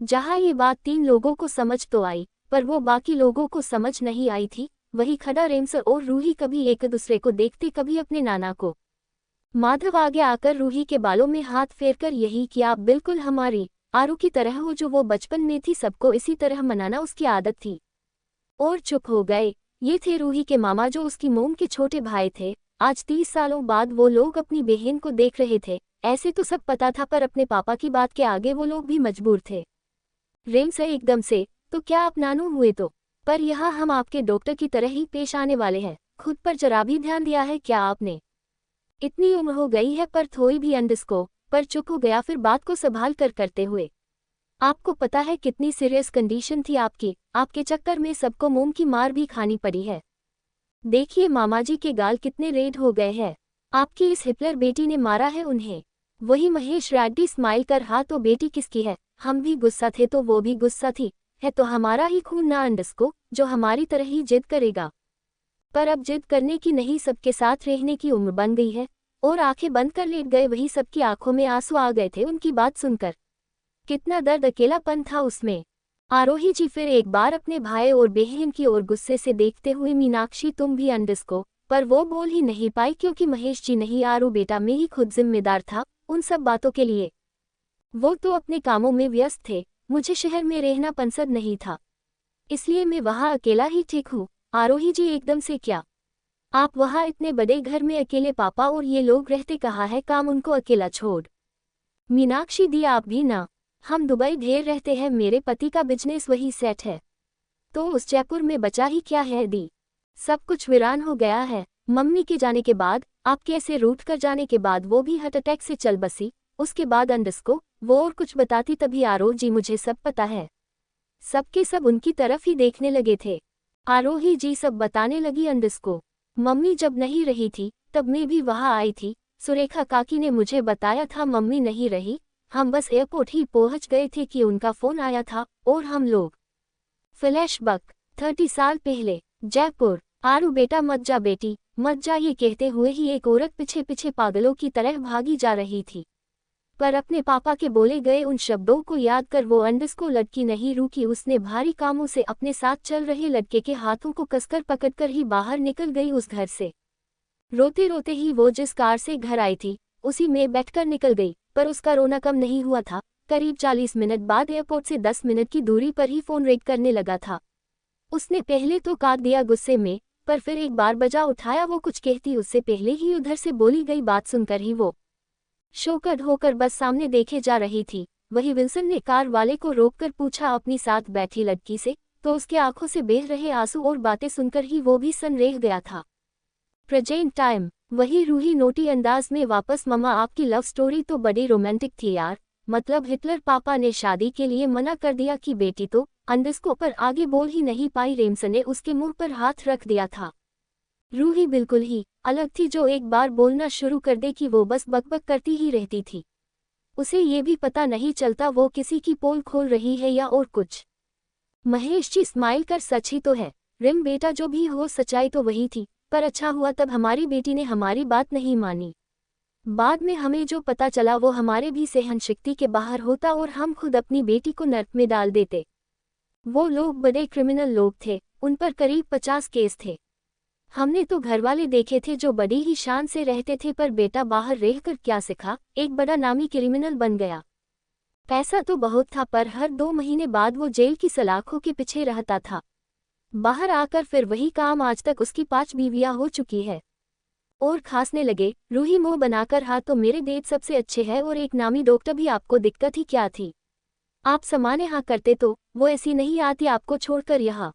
जहाँ ये बात 3 लोगों को समझ तो आई, पर वो बाकी लोगों को समझ नहीं आई थी। वही खड़ा रेमसर और रूही कभी एक दूसरे को देखते, कभी अपने नाना को। माधव आगे आकर रूही के बालों में हाथ फेरकर, यही कि आप बिल्कुल हमारी आरू की तरह हो, जो वो बचपन में थी, सबको इसी तरह मनाना उसकी आदत थी। और चुप हो गए। ये थे रूही के मामा, जो उसकी मोम के छोटे भाई थे। आज 30 सालों बाद वो लोग अपनी बहन को देख रहे थे। ऐसे तो सब पता था, पर अपने पापा की बात के आगे वो लोग भी मजबूर थे। रेमसर एकदम से, तो क्या आप नानू हुए तो? पर यहाँ हम आपके डॉक्टर की तरह ही पेश आने वाले हैं। खुद पर जरा भी ध्यान दिया है क्या आपने? इतनी उम्र हो गई है पर थोड़ी भी अंडरस्को। पर चुप हो गया फिर बात को संभाल कर करते हुए। आपको पता है कितनी सीरियस कंडीशन थी आपकी? आपके चक्कर में सबको मोम की मार भी खानी पड़ी है। देखिए मामाजी के गाल कितने रेड हो गए हैं। आपकी इस हिटलर बेटी ने मारा है उन्हें। वही महेश रेड्डी स्माइल कर, हाँ तो बेटी किसकी है? हम भी गुस्सा थे तो वो भी गुस्सा थी। है तो हमारा ही खून ना अंडस्को, जो हमारी तरह ही जिद करेगा। पर अब जिद करने की नहीं, सबके साथ रहने की उम्र बन गई है। और आंखें बंद कर लेट गए। वही सबकी आंखों में आंसू आ गए थे उनकी बात सुनकर। कितना दर्द, अकेलापन था उसमें। आरोही जी फिर एक बार अपने भाई और बहन की ओर गुस्से से देखते हुए, मीनाक्षी तुम भी अंडस्को। पर वो बोल ही नहीं पाई, क्योंकि महेश जी नहीं, आरू बेटा में ही खुद जिम्मेदार था उन सब बातों के लिए। वो तो अपने कामों में व्यस्त थे। मुझे शहर में रहना पसंद नहीं था, इसलिए मैं वहाँ अकेला ही ठीक हूँ। आरोही जी एकदम से, क्या आप वहाँ इतने बड़े घर में अकेले? पापा और ये लोग रहते कहाँ है, काम उनको अकेला छोड़। मीनाक्षी दी आप भी ना। हम दुबई ढेर रहते हैं, मेरे पति का बिजनेस वही सेट है, तो उस जयपुर में बचा ही क्या है दी। सब कुछ वीरान हो गया है। मम्मी के जाने के बाद, आपके ऐसे रूठ कर जाने के बाद, वो भी हार्ट अटैक से चल बसी। उसके बाद अंडस्को वो और कुछ बताती तभी, आरोह जी मुझे सब पता है। सबके सब उनकी तरफ ही देखने लगे थे। आरोही जी सब बताने लगी अंडस्को। मम्मी जब नहीं रही थी तब मैं भी वहाँ आई थी। सुरेखा काकी ने मुझे बताया था मम्मी नहीं रही। हम बस एयरपोर्ट ही पहुँच गए थे कि उनका फोन आया था और हम लोग। फ्लैशबैक 30 साल पहले, जयपुर। आरू बेटा मत जा, बेटी मत जा, ये कहते हुए ही एक औरत पीछे पीछे पागलों की तरह भागी जा रही थी। पर अपने पापा के बोले गए उन शब्दों को याद कर वो अंडस्को लड़की नहीं रुकी। उसने भारी कामों से अपने साथ चल रहे लड़के के हाथों को कसकर पकड़कर ही बाहर निकल गई उस घर से। रोते रोते ही वो जिस कार से घर आई थी उसी में बैठकर निकल गई। पर उसका रोना कम नहीं हुआ था। करीब 40 मिनट बाद एयरपोर्ट से 10 मिनट की दूरी पर ही फोन रिंग करने लगा था। उसने पहले तो काट दिया गुस्से में, पर फिर एक बार बजा उठाया। वो कुछ कहती उससे पहले ही उधर से बोली गई बात सुनकर ही वो शोकड होकर बस सामने देखे जा रही थी। वही विल्सन ने कार वाले को रोककर पूछा अपनी साथ बैठी लड़की से, तो उसके आंखों से बह रहे आंसू और बातें सुनकर ही वो भी सन रह गया था। प्रेजेंट टाइम, वही रूही नोटी अंदाज में वापस, मम्मा आपकी लव स्टोरी तो बड़ी रोमांटिक थी यार। मतलब हिटलर पापा ने शादी के लिए मना कर दिया कि बेटी तो अंडस्को, पर आगे बोल ही नहीं पाई। रेमसन ने उसके मुंह पर हाथ रख दिया था। रूही बिल्कुल ही अलग थी, जो एक बार बोलना शुरू कर दे कि वो बस बकबक करती ही रहती थी। उसे ये भी पता नहीं चलता वो किसी की पोल खोल रही है या और कुछ। महेश जी स्माइल कर, सच ही तो है रिम बेटा, जो भी हो सच्चाई तो वही थी। पर अच्छा हुआ तब हमारी बेटी ने हमारी बात नहीं मानी। बाद में हमें जो पता चला वो हमारे भी सहन शक्ति के बाहर होता और हम खुद अपनी बेटी को नर्क में डाल देते। वो लोग बड़े क्रिमिनल लोग थे, उन पर करीब 50 केस थे। हमने तो घरवाले देखे थे जो बड़ी ही शान से रहते थे, पर बेटा बाहर रहकर क्या सीखा, एक बड़ा नामी क्रिमिनल बन गया। पैसा तो बहुत था, पर हर 2 महीने बाद वो जेल की सलाखों के पीछे रहता था। बाहर आकर फिर वही काम। आज तक उसकी 5 बीवियां हो चुकी है। और खांसने लगे। रूही मुंह बनाकर, हाँ तो मेरे डेट सबसे अच्छे हैं और एक नामी डॉक्टर भी। आपको दिक्कत ही क्या थी? आप समाने हाँ करते तो वो ऐसी नहीं आती आपको छोड़कर यहाँ।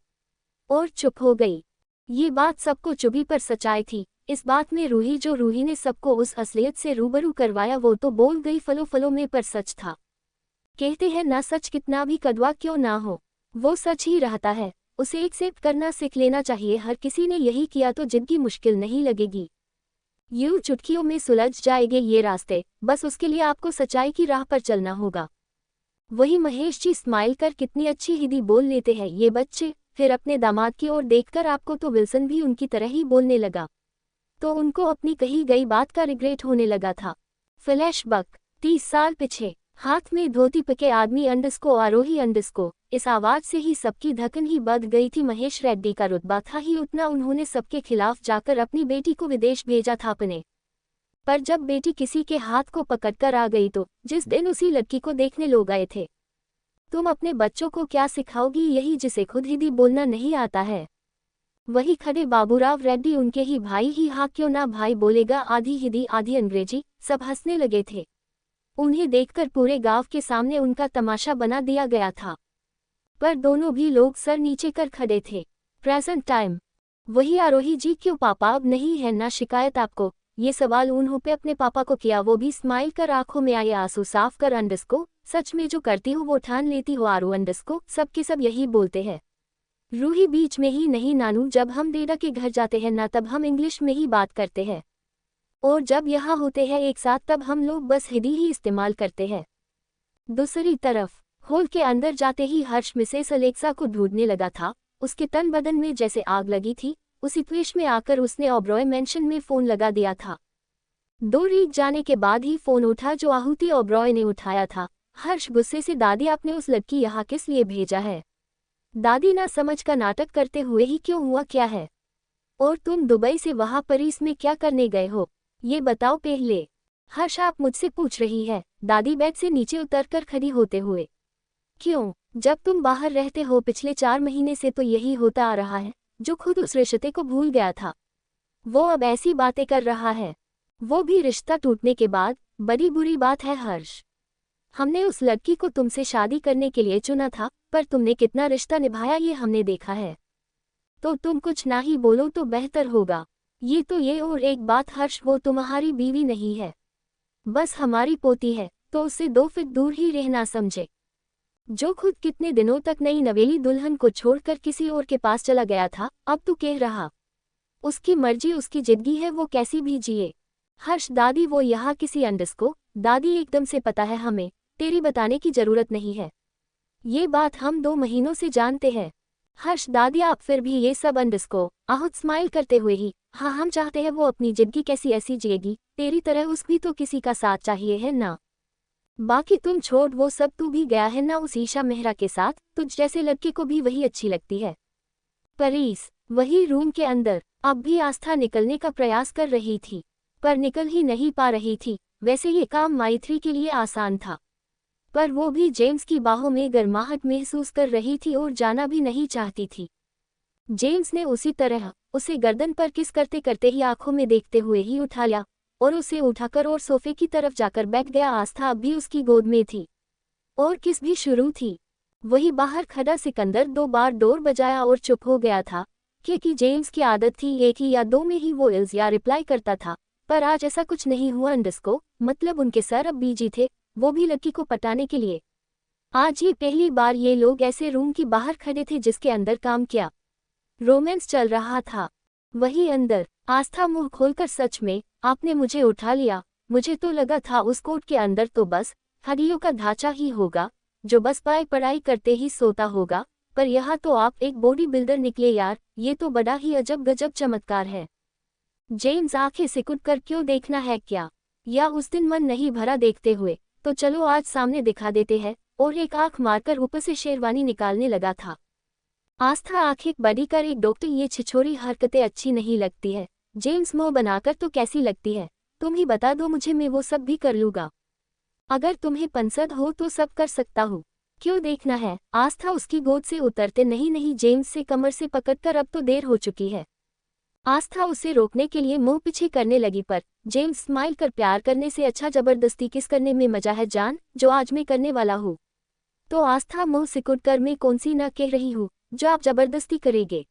और चुप हो गई। ये बात सबको चुभी, पर सच्चाई थी इस बात में। रूही ने सबको उस असलियत से रूबरू करवाया, वो तो बोल गई फलो फलो में, पर सच था। कहते हैं ना, सच कितना भी कड़वा क्यों ना हो, वो सच ही रहता है। उसे एक्सेप्ट करना सीख लेना चाहिए। हर किसी ने यही किया तो जिंदगी मुश्किल नहीं लगेगी। यूं चुटकियों में सुलझ जाएंगे ये रास्ते, बस उसके लिए आपको सच्चाई की राह पर चलना होगा। वही महेश जी स्माइल कर कितनी अच्छी हिंदी बोल लेते हैं ये बच्चे। फिर अपने दामाद की ओर देखकर आपको तो विल्सन भी उनकी तरह ही बोलने लगा, तो उनको अपनी कही गई बात का रिग्रेट होने लगा था। फ्लैशबैक 30 साल पीछे। हाथ में धोती पके आदमी अंडस्को आरोही अंडस्को। इस आवाज से ही सबकी धड़कन ही बढ़ गई थी। महेश रेड्डी का रुतबा था ही उतना, उन्होंने सबके खिलाफ जाकर अपनी बेटी को विदेश भेजा था अपने। पर जब बेटी किसी के हाथ को पकड़कर आ गई तो जिस दिन उसी लड़की को देखने लोग गए थे। तुम अपने बच्चों को क्या सिखाओगी, यही जिसे खुद हिंदी बोलना नहीं आता है। वही खड़े बाबूराव रेड्डी, उनके ही भाई ही, हाँ क्यों ना भाई बोलेगा, आधी हिंदी आधी अंग्रेजी। सब हंसने लगे थे। उन्हें देखकर पूरे गांव के सामने उनका तमाशा बना दिया गया था। पर दोनों भी लोग सर नीचे कर खड़े थे। Present time. वही आरोही जी, क्यों पापा अब नहीं है ना शिकायत आपको? ये सवाल उन्होंने अपने पापा को किया, वो भी स्माइल कर आंखों में आए आंसू साफ कर। अंडस्को सच में जो करती हो वो ठान लेती हो आरू अंडस्को। सबके सब यही बोलते हैं। रूही बीच में ही नहीं नानू, जब हम डेडा के घर जाते हैं ना तब हम इंग्लिश में ही बात करते हैं, और जब यहाँ होते हैं एक साथ तब हम लोग बस हिंदी ही इस्तेमाल करते हैं। दूसरी तरफ हॉल के अंदर जाते ही हर्ष मिसेस अलेक्सा को ढूंढने लगा था। उसके तन बदन में जैसे आग लगी थी। उसी त्वेष में आकर उसने ओब्रॉय मेंशन में फोन लगा दिया था। 2 रीत जाने के बाद ही फोन उठा जो आहुति ओब्रॉय ने उठाया था। हर्ष गुस्से से, दादी आपने उस लड़की यहाँ किस लिए भेजा है? दादी ना समझ का नाटक करते हुए ही, क्यों हुआ क्या है? और तुम दुबई से वहाँ पेरिस में क्या करने गए हो, ये बताओ पहले। हर्ष आप मुझसे पूछ रही है? दादी बेड से नीचे उतरकर खड़ी होते हुए। क्यों, जब तुम बाहर रहते हो पिछले 4 महीने से तो यही होता आ रहा है। जो खुद उस रिश्ते को भूल गया था वो अब ऐसी बातें कर रहा है, वो भी रिश्ता टूटने के बाद। बड़ी बुरी बात है हर्ष। हमने उस लड़की को तुमसे शादी करने के लिए चुना था, पर तुमने कितना रिश्ता निभाया ये हमने देखा है। तो तुम कुछ ना ही बोलो तो बेहतर होगा। ये तो ये, और एक बात हर्ष, वो तुम्हारी बीवी नहीं है, बस हमारी पोती है, तो उससे 2 फीट दूर ही रहना समझे। जो खुद कितने दिनों तक नई नवेली दुल्हन को छोड़कर किसी और के पास चला गया था, अब तू कह रहा उसकी मर्जी उसकी जिंदगी है, वो कैसी भी जिए। हर्ष दादी वो यहाँ किसी अंडस्को। दादी एकदम से पता है हमें, तेरी बताने की जरूरत नहीं है, ये बात हम 2 महीनों से जानते हैं। हर्ष दादी आप फिर भी ये सब अंडस्को। आहूत स्माइल करते हुए ही, हाँ हम चाहते हैं वो अपनी जिंदगी कैसी ऐसी जिएगी, तेरी तरह उस भी तो किसी का साथ चाहिए है ना। बाकी तुम छोड़ वो सब, तू भी गया है ना उस ईशा मेहरा के साथ, तुझ जैसे लड़के को भी वही अच्छी लगती है। पेरिस। वही रूम के अंदर अब भी आस्था निकलने का प्रयास कर रही थी, पर निकल ही नहीं पा रही थी। वैसे ये काम माइत्री के लिए आसान था, पर वो भी जेम्स की बाहों में गर्माहट महसूस कर रही थी और जाना भी नहीं चाहती थी। जेम्स ने उसी तरह उसे गर्दन पर किस करते करते ही आंखों में देखते हुए ही उठा लिया और उसे उठाकर और सोफे की तरफ जाकर बैठ गया। आस्था अब भी उसकी गोद में थी और किस भी शुरू थी। वही बाहर खड़ा सिकंदर 2 बार डोर बजाया और चुप हो गया था, क्योंकि जेम्स की आदत थी 1 ही या 2 में ही वो इल्स या रिप्लाई करता था, पर आज ऐसा कुछ नहीं हुआ। अंडस्को मतलब उनके सर अब बिजी थे, वो भी लड़की को पटाने के लिए। आज ये पहली बार ये लोग ऐसे रूम की बाहर खड़े थे जिसके अंदर काम किया रोमांस चल रहा था। वही अंदर आस्था मुंह खोलकर, सच में आपने मुझे उठा लिया, मुझे तो लगा था उस कोट के अंदर तो बस हड्डियों का ढांचा ही होगा जो बस पढ़ाई करते ही सोता होगा, पर यहाँ तो आप एक बॉडी बिल्डर निकले यार, ये तो बड़ा ही अजब गजब चमत्कार है। जेम्स आंखें सिकुड़ कर, क्यों देखना है क्या, या उस दिन मन नहीं भरा देखते हुए, तो चलो आज सामने दिखा देते हैं। और एक आंख मारकर ऊपर से शेरवानी निकालने लगा था। आस्था आंखें बड़ी कर, एक डॉक्टर ये छिछोरी हरकतें अच्छी नहीं लगती है। जेम्स मुंह बनाकर, तो कैसी लगती है, तुम ही बता दो मुझे, मैं वो सब भी कर लूँगा। अगर तुम्हें पसंद हो तो सब कर सकता हूँ, क्यों देखना है। आस्था उसकी गोद से उतरते नहीं जेम्स से कमर से पकड़कर, अब तो देर हो चुकी है। आस्था उसे रोकने के लिए मुंह पीछे करने लगी, पर जेम्स स्माइल कर, प्यार करने से अच्छा जबरदस्ती किस करने में मजा है जान, जो आज मैं करने वाला हूँ। तो आस्था मुंह सिकुड़ कर, मैं कौन सी ना कह रही हूँ जो आप जबरदस्ती करेंगे।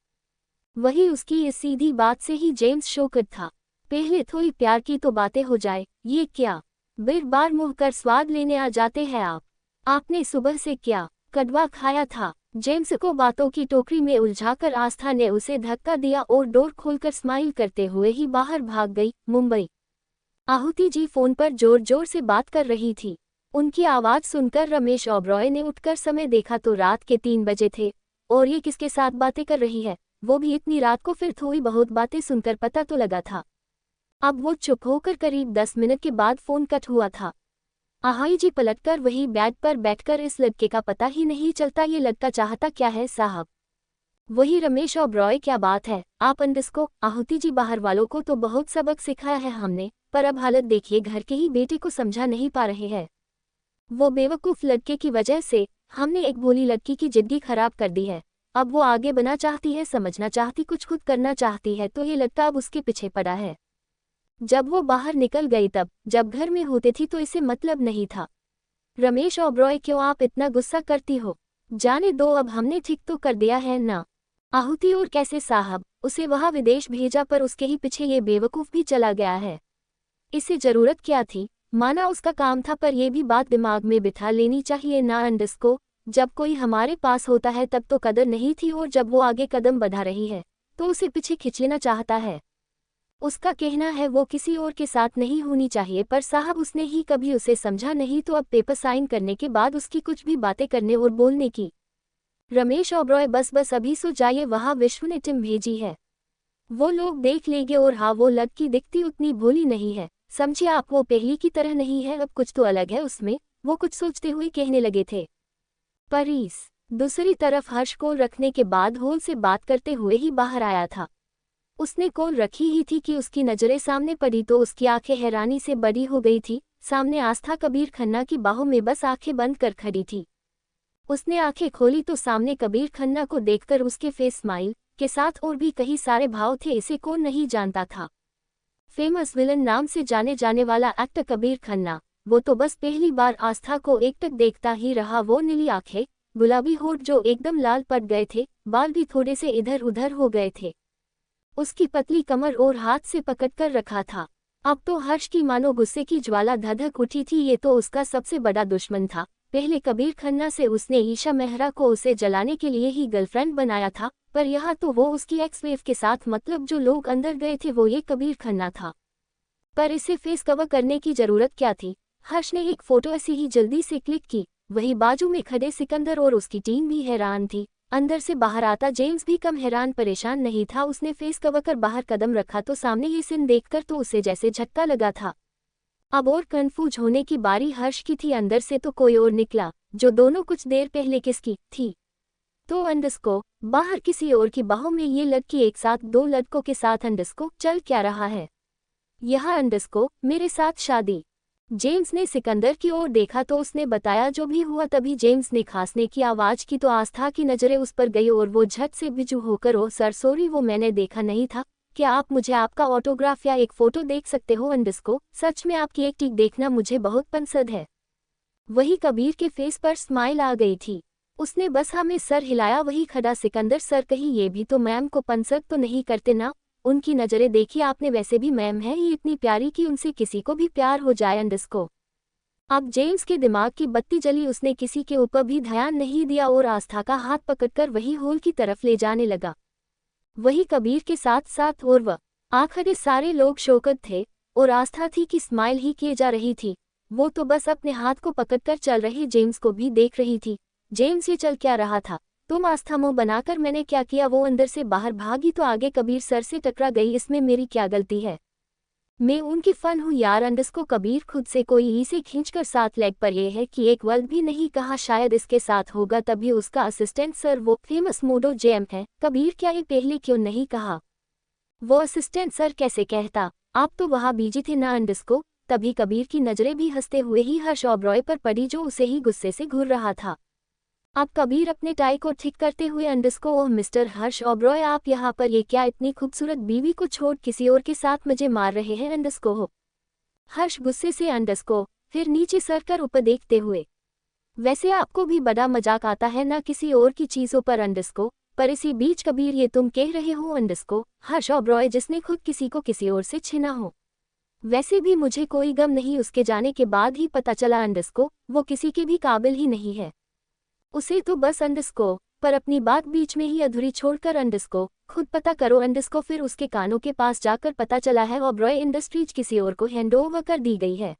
वही उसकी इस सीधी बात से ही जेम्स शौकत था। पहले थोड़ी प्यार की तो बातें हो जाए, ये क्या बिर बार मुँह कर स्वाद लेने आ जाते हैं आप। आपने सुबह से क्या कड़वा खाया था? जेम्स को बातों की टोकरी में उलझाकर आस्था ने उसे धक्का दिया और डोर खोलकर स्माइल करते हुए ही बाहर भाग गई। मुंबई। आहुति जी फोन पर जोर जोर से बात कर रही थी। उनकी आवाज सुनकर रमेश ओबरॉय ने उठकर समय देखा तो रात के 3 बजे थे। और ये किसके साथ बातें कर रही है, वो भी इतनी रात को? फिर थोड़ी बहुत बातें सुनकर पता तो लगा था। अब वो चुप होकर करीब 10 मिनट के बाद फोन कट हुआ था। आहाई जी पलटकर वही बेड पर बैठकर, इस लड़के का पता ही नहीं चलता, ये लड़का चाहता क्या है साहब? वही रमेश ओबरॉय, क्या बात है आप अंडस्को? आहुति जी बाहर वालों को तो बहुत सबक सिखाया है हमने, पर अब हालत देखिए, घर के ही बेटे को समझा नहीं पा रहे हैं। वो बेवकूफ लड़के की वजह से हमने एक भोली लड़की की जिंदगी खराब कर दी है। अब वो आगे बढ़ना चाहती है, समझना चाहती, कुछ खुद करना चाहती है, तो ये लड़का अब उसके पीछे पड़ा है। जब वो बाहर निकल गई तब, जब घर में होते थी तो इसे मतलब नहीं था। रमेश ओबरॉय, क्यों आप इतना गुस्सा करती हो? जाने दो, अब हमने ठीक तो कर दिया है ना। आहुति, और कैसे साहब? उसे वहां विदेश भेजा पर उसके ही पीछे ये बेवकूफ भी चला गया है। इसे जरूरत क्या थी? माना उसका काम था, पर यह भी बात दिमाग में बिठा लेनी चाहिए ना अंडस्को। जब कोई हमारे पास होता है तब तो कदर नहीं थी, और जब वो आगे कदम बढ़ा रही है तो उसे पीछे खींचना चाहता है। उसका कहना है वो किसी और के साथ नहीं होनी चाहिए, पर साहब उसने ही कभी उसे समझा नहीं, तो अब पेपर साइन करने के बाद उसकी कुछ भी बातें करने और बोलने की। रमेश ओबरॉय, बस अभी सो जाइए, वहाँ विश्व ने टीम भेजी है, वो लोग देख लेंगे। और हाँ, वो लड़की दिखती उतनी भोली नहीं है, समझिए आप, वो पहली की तरह नहीं है, अब कुछ तो अलग है उसमें। वो कुछ सोचते हुए कहने लगे थे। परीस दूसरी तरफ हर्ष कॉल रखने के बाद हॉल से बात करते हुए ही बाहर आया था। उसने कॉल रखी ही थी कि उसकी नजरें सामने पड़ी तो उसकी आंखें हैरानी से बड़ी हो गई थी। सामने आस्था कबीर खन्ना की बाहों में बस आंखें बंद कर खड़ी थी। उसने आंखें खोली तो सामने कबीर खन्ना को देखकर उसके फेस स्माइल के साथ और भी कई सारे भाव थे। इसे कौन नहीं जानता था? फेमस विलन नाम से जाने जाने वाला एक्टर कबीर खन्ना। वो तो बस पहली बार आस्था को एकटक देखता ही रहा। वो नीली आंखें, गुलाबी होठ जो एकदम लाल पड़ गए थे, बाल भी थोड़े से इधर उधर हो गए थे, उसकी पतली कमर और हाथ से पकड़कर रखा था। अब तो हर्ष की मानो गुस्से की ज्वाला धधक उठी थी। ये तो उसका सबसे बड़ा दुश्मन था। पहले कबीर खन्ना से उसने ईशा मेहरा को उसे जलाने के लिए ही गर्लफ्रेंड बनाया था, पर यहाँ तो वो उसकी एक्स वेव के साथ, मतलब जो लोग अंदर गए थे वो ये कबीर खन्ना था। पर इसे फेस कवर करने की जरूरत क्या थी? हर्ष ने एक फोटो ऐसी ही जल्दी से क्लिक की। वही बाजू में खड़े सिकंदर और उसकी टीम भी हैरान थी। अंदर से बाहर आता जेम्स भी कम हैरान परेशान नहीं था। उसने फेस कवर कर बाहर कदम रखा तो सामने ये सीन देखकर तो उसे जैसे झटका लगा था। अब और कंफ्यूज होने की बारी हर्ष की थी। अंदर से तो कोई और निकला, जो दोनों कुछ देर पहले किसकी थी तो अंडस्को बाहर किसी और की बाहों में ये लड़की एक साथ 2 लड़कों के साथ। अंडस्को चल क्या रहा है यहाँ? अंडस्को मेरे साथ शादी। जेम्स ने सिकंदर की ओर देखा तो उसने बताया जो भी हुआ। तभी जेम्स ने खांसने की आवाज की तो आस्था की नजरें उस पर गई और वो झट से बिजू होकर, ओ सर सॉरी, वो मैंने देखा नहीं था। क्या आप मुझे आपका ऑटोग्राफ या एक फोटो देख सकते हो? अंडस्को सच में आपकी एक्टिंग देखना मुझे बहुत पसंद है। वही कबीर के फेस पर स्माइल आ गई थी। उसने बस हाँ में सर हिलाया। वही खड़ा सिकंदर, सर कहीं ये भी तो मैम को पसंद तो नहीं करते ना? उनकी नजरें देखिए आपने, वैसे भी मैम है ही इतनी प्यारी कि उनसे किसी को भी प्यार हो जाए। अंडस्को अब जेम्स के दिमाग की बत्ती जली। उसने किसी के ऊपर भी ध्यान नहीं दिया और आस्था का हाथ पकड़कर वही हॉल की तरफ ले जाने लगा। वही कबीर के साथ साथ और वह आखिर सारे लोग शौकत थे और आस्था थी कि स्माइल ही किए जा रही थी। वो तो बस अपने हाथ को पकड़कर चल रहे जेम्स को भी देख रही थी। जेम्स ये चल क्या रहा था? तुम आस्था मुंह बनाकर मैंने क्या किया? वो अंदर से बाहर भागी तो आगे कबीर सर से टकरा गई। इसमें मेरी क्या गलती है? मैं उनकी फन हूँ यार। अंडस्को कबीर खुद से कोई इसे खींचकर साथ लेग पर यह है कि एक वर्ड भी नहीं कहा। शायद इसके साथ होगा तभी उसका असिस्टेंट सर वो फेमस मोडो जेम है। कबीर क्या ये पहले क्यों नहीं कहा? वो असिस्टेंट सर कैसे कहता? आप तो वहाँ बिजी थे ना अंडस्को। तभी कबीर की नजरें भी हंसते हुए ही हर्ष ओबरॉय पर पड़ी जो उसे ही गुस्से से घूर रहा था। अब कबीर अपने टाई को ठीक करते हुए अंडस्को, ओह मिस्टर हर्ष ओबरॉय, आप यहाँ पर ये क्या? इतनी खूबसूरत बीवी को छोड़ किसी और के साथ मजे मार रहे हैं अंडस्को हो? हर्ष गुस्से से अंडस्को, फिर नीचे सर कर ऊपर देखते हुए, वैसे आपको भी बड़ा मजाक आता है ना किसी और की चीजों पर अंडस्को? पर इसी बीच कबीर ये तुम कह रहे हो अंडस्को? हर्ष ओबरॉय जिसने खुद किसी को किसी और से छीना हो। वैसे भी मुझे कोई गम नहीं, उसके जाने के बाद ही पता चला अंडस्को वो किसी के भी काबिल ही नहीं है। उसे तो बस अंडस्को पर अपनी बात बीच में ही अधूरी छोड़कर अंडरस्को खुद पता करो अंडरस्को। फिर उसके कानों के पास जाकर पता चला है ओबरॉय इंडस्ट्रीज किसी और को हैंडओवर कर दी गई है।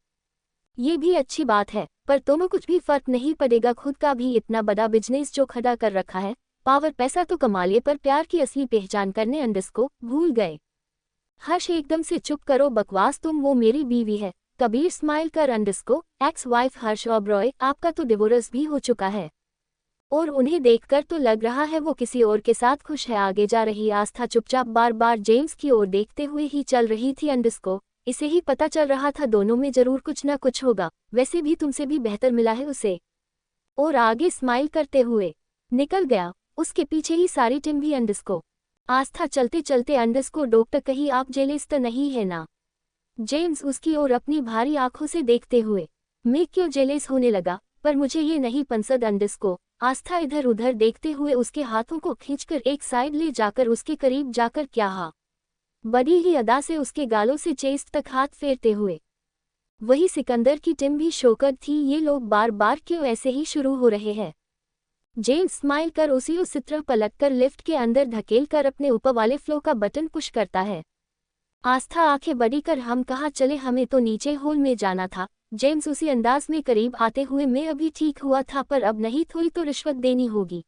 ये भी अच्छी बात है, पर तुम्हें कुछ भी फर्क नहीं पड़ेगा, खुद का भी इतना बड़ा बिजनेस जो खड़ा कर रखा है, पावर पैसा तो कमा लिए पर प्यार की असली पहचान करने अंडरस्को भूल गए। हर्ष एकदम से चुप करो बकवास, तुम वो मेरी बीवी है। कबीर स्माइल कर अंडरस्को एक्स वाइफ हर्ष ओबरॉय आपका तो डिवोर्स भी हो चुका है और उन्हें देखकर तो लग रहा है वो किसी और के साथ खुश है। आगे जा रही आस्था चुपचाप बार बार जेम्स की ओर देखते हुए ही चल रही थी। अंडरस्को इसे ही पता चल रहा था दोनों में जरूर कुछ ना कुछ होगा, वैसे भी तुमसे भी बेहतर मिला है उसे। और आगे स्माइल करते हुए निकल गया। उसके पीछे ही सारी टीम भी। अंडरस्को आस्था चलते चलते अंडरस्को डॉक्टर कहीं आप जेलिस तो नहीं है ना? जेम्स उसकी ओर अपनी भारी आंखों से देखते हुए मैं क्यों जेलिस होने लगा, पर मुझे ये नहीं पसंद। अंडरस्को आस्था इधर उधर देखते हुए उसके हाथों को खींचकर एक साइड ले जाकर उसके करीब जाकर क्या हा बड़ी ही अदा से उसके गालों से चेस्ट तक हाथ फेरते हुए। वही सिकंदर की टीम भी शोकर थी, ये लोग बार बार क्यों ऐसे ही शुरू हो रहे हैं। जेम्स स्माइल कर उसी तरह पलटकर लिफ्ट के अंदर धकेल कर अपने ऊपर वाले फ्लो का बटन पुश करता है। आस्था आंखें बड़ी कर हम कहाँ चले, हमें तो नीचे हॉल में जाना था। जेम्स उसी अंदाज में करीब आते हुए मैं अभी ठीक हुआ था पर अब नहीं, थोड़ी तो रिश्वत देनी होगी।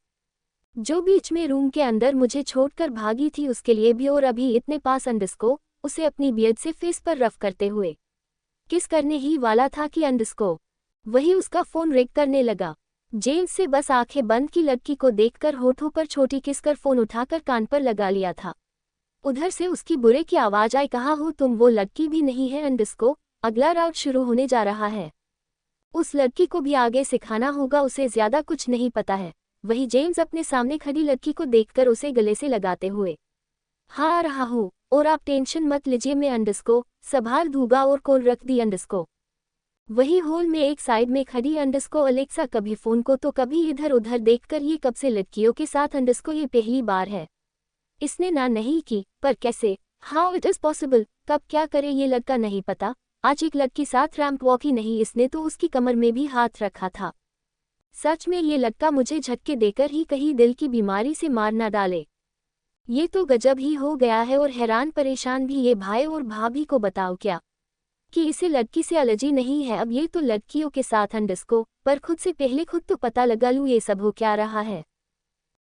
जो बीच में रूम के अंदर मुझे छोड़कर भागी थी उसके लिए भी, और अभी इतने पास। अंडरस्को उसे अपनी बियर्ड से फेस पर रफ करते हुए किस करने ही वाला था कि अंडरस्को वही उसका फोन रिंग करने लगा। जेम्स से बस आंखें बंद की लड़की को देखकर होठों पर छोटी किस कर फोन उठाकर कान पर लगा लिया था। उधर से उसकी बुरे की आवाज आई, कहाँ हो तुम? वो लड़की भी नहीं है अंडरस्को, अगला राउंड शुरू होने जा रहा है। उस लड़की को भी आगे सिखाना होगा, उसे ज्यादा कुछ नहीं पता है। वही जेम्स अपने सामने खड़ी लड़की को देखकर उसे गले से लगाते हुए हाँ आ रहा हूँ और आप टेंशन मत लीजिए, मैं अंडरस्को संभाल दूंगा और कॉल रख दी। अंडरस्को वही हॉल में एक साइड में खड़ी अंडरस्को अलेक्सा कभी फोन को तो कभी इधर उधर देखकर ये कब से लड़कियों के साथ? अंडरस्को ये पहली बार है, इसने ना नहीं की, पर कैसे? How it is possible? कब क्या करे ये लड़का नहीं पता। आज एक लड़की साथ रैंप वॉक ही नहीं, इसने तो उसकी कमर में भी हाथ रखा था। सच में ये लड़का मुझे झटके देकर ही कहीं दिल की बीमारी से मार ना डाले। ये तो गजब ही हो गया है। और हैरान परेशान भी ये भाई और भाभी को बताओ क्या कि इसे लड़की से एलर्जी नहीं है, अब ये तो लड़कियों के साथ। अंडरस्को पर खुद से पहले खुद तो पता लगा लूँ ये सब हो क्या रहा है।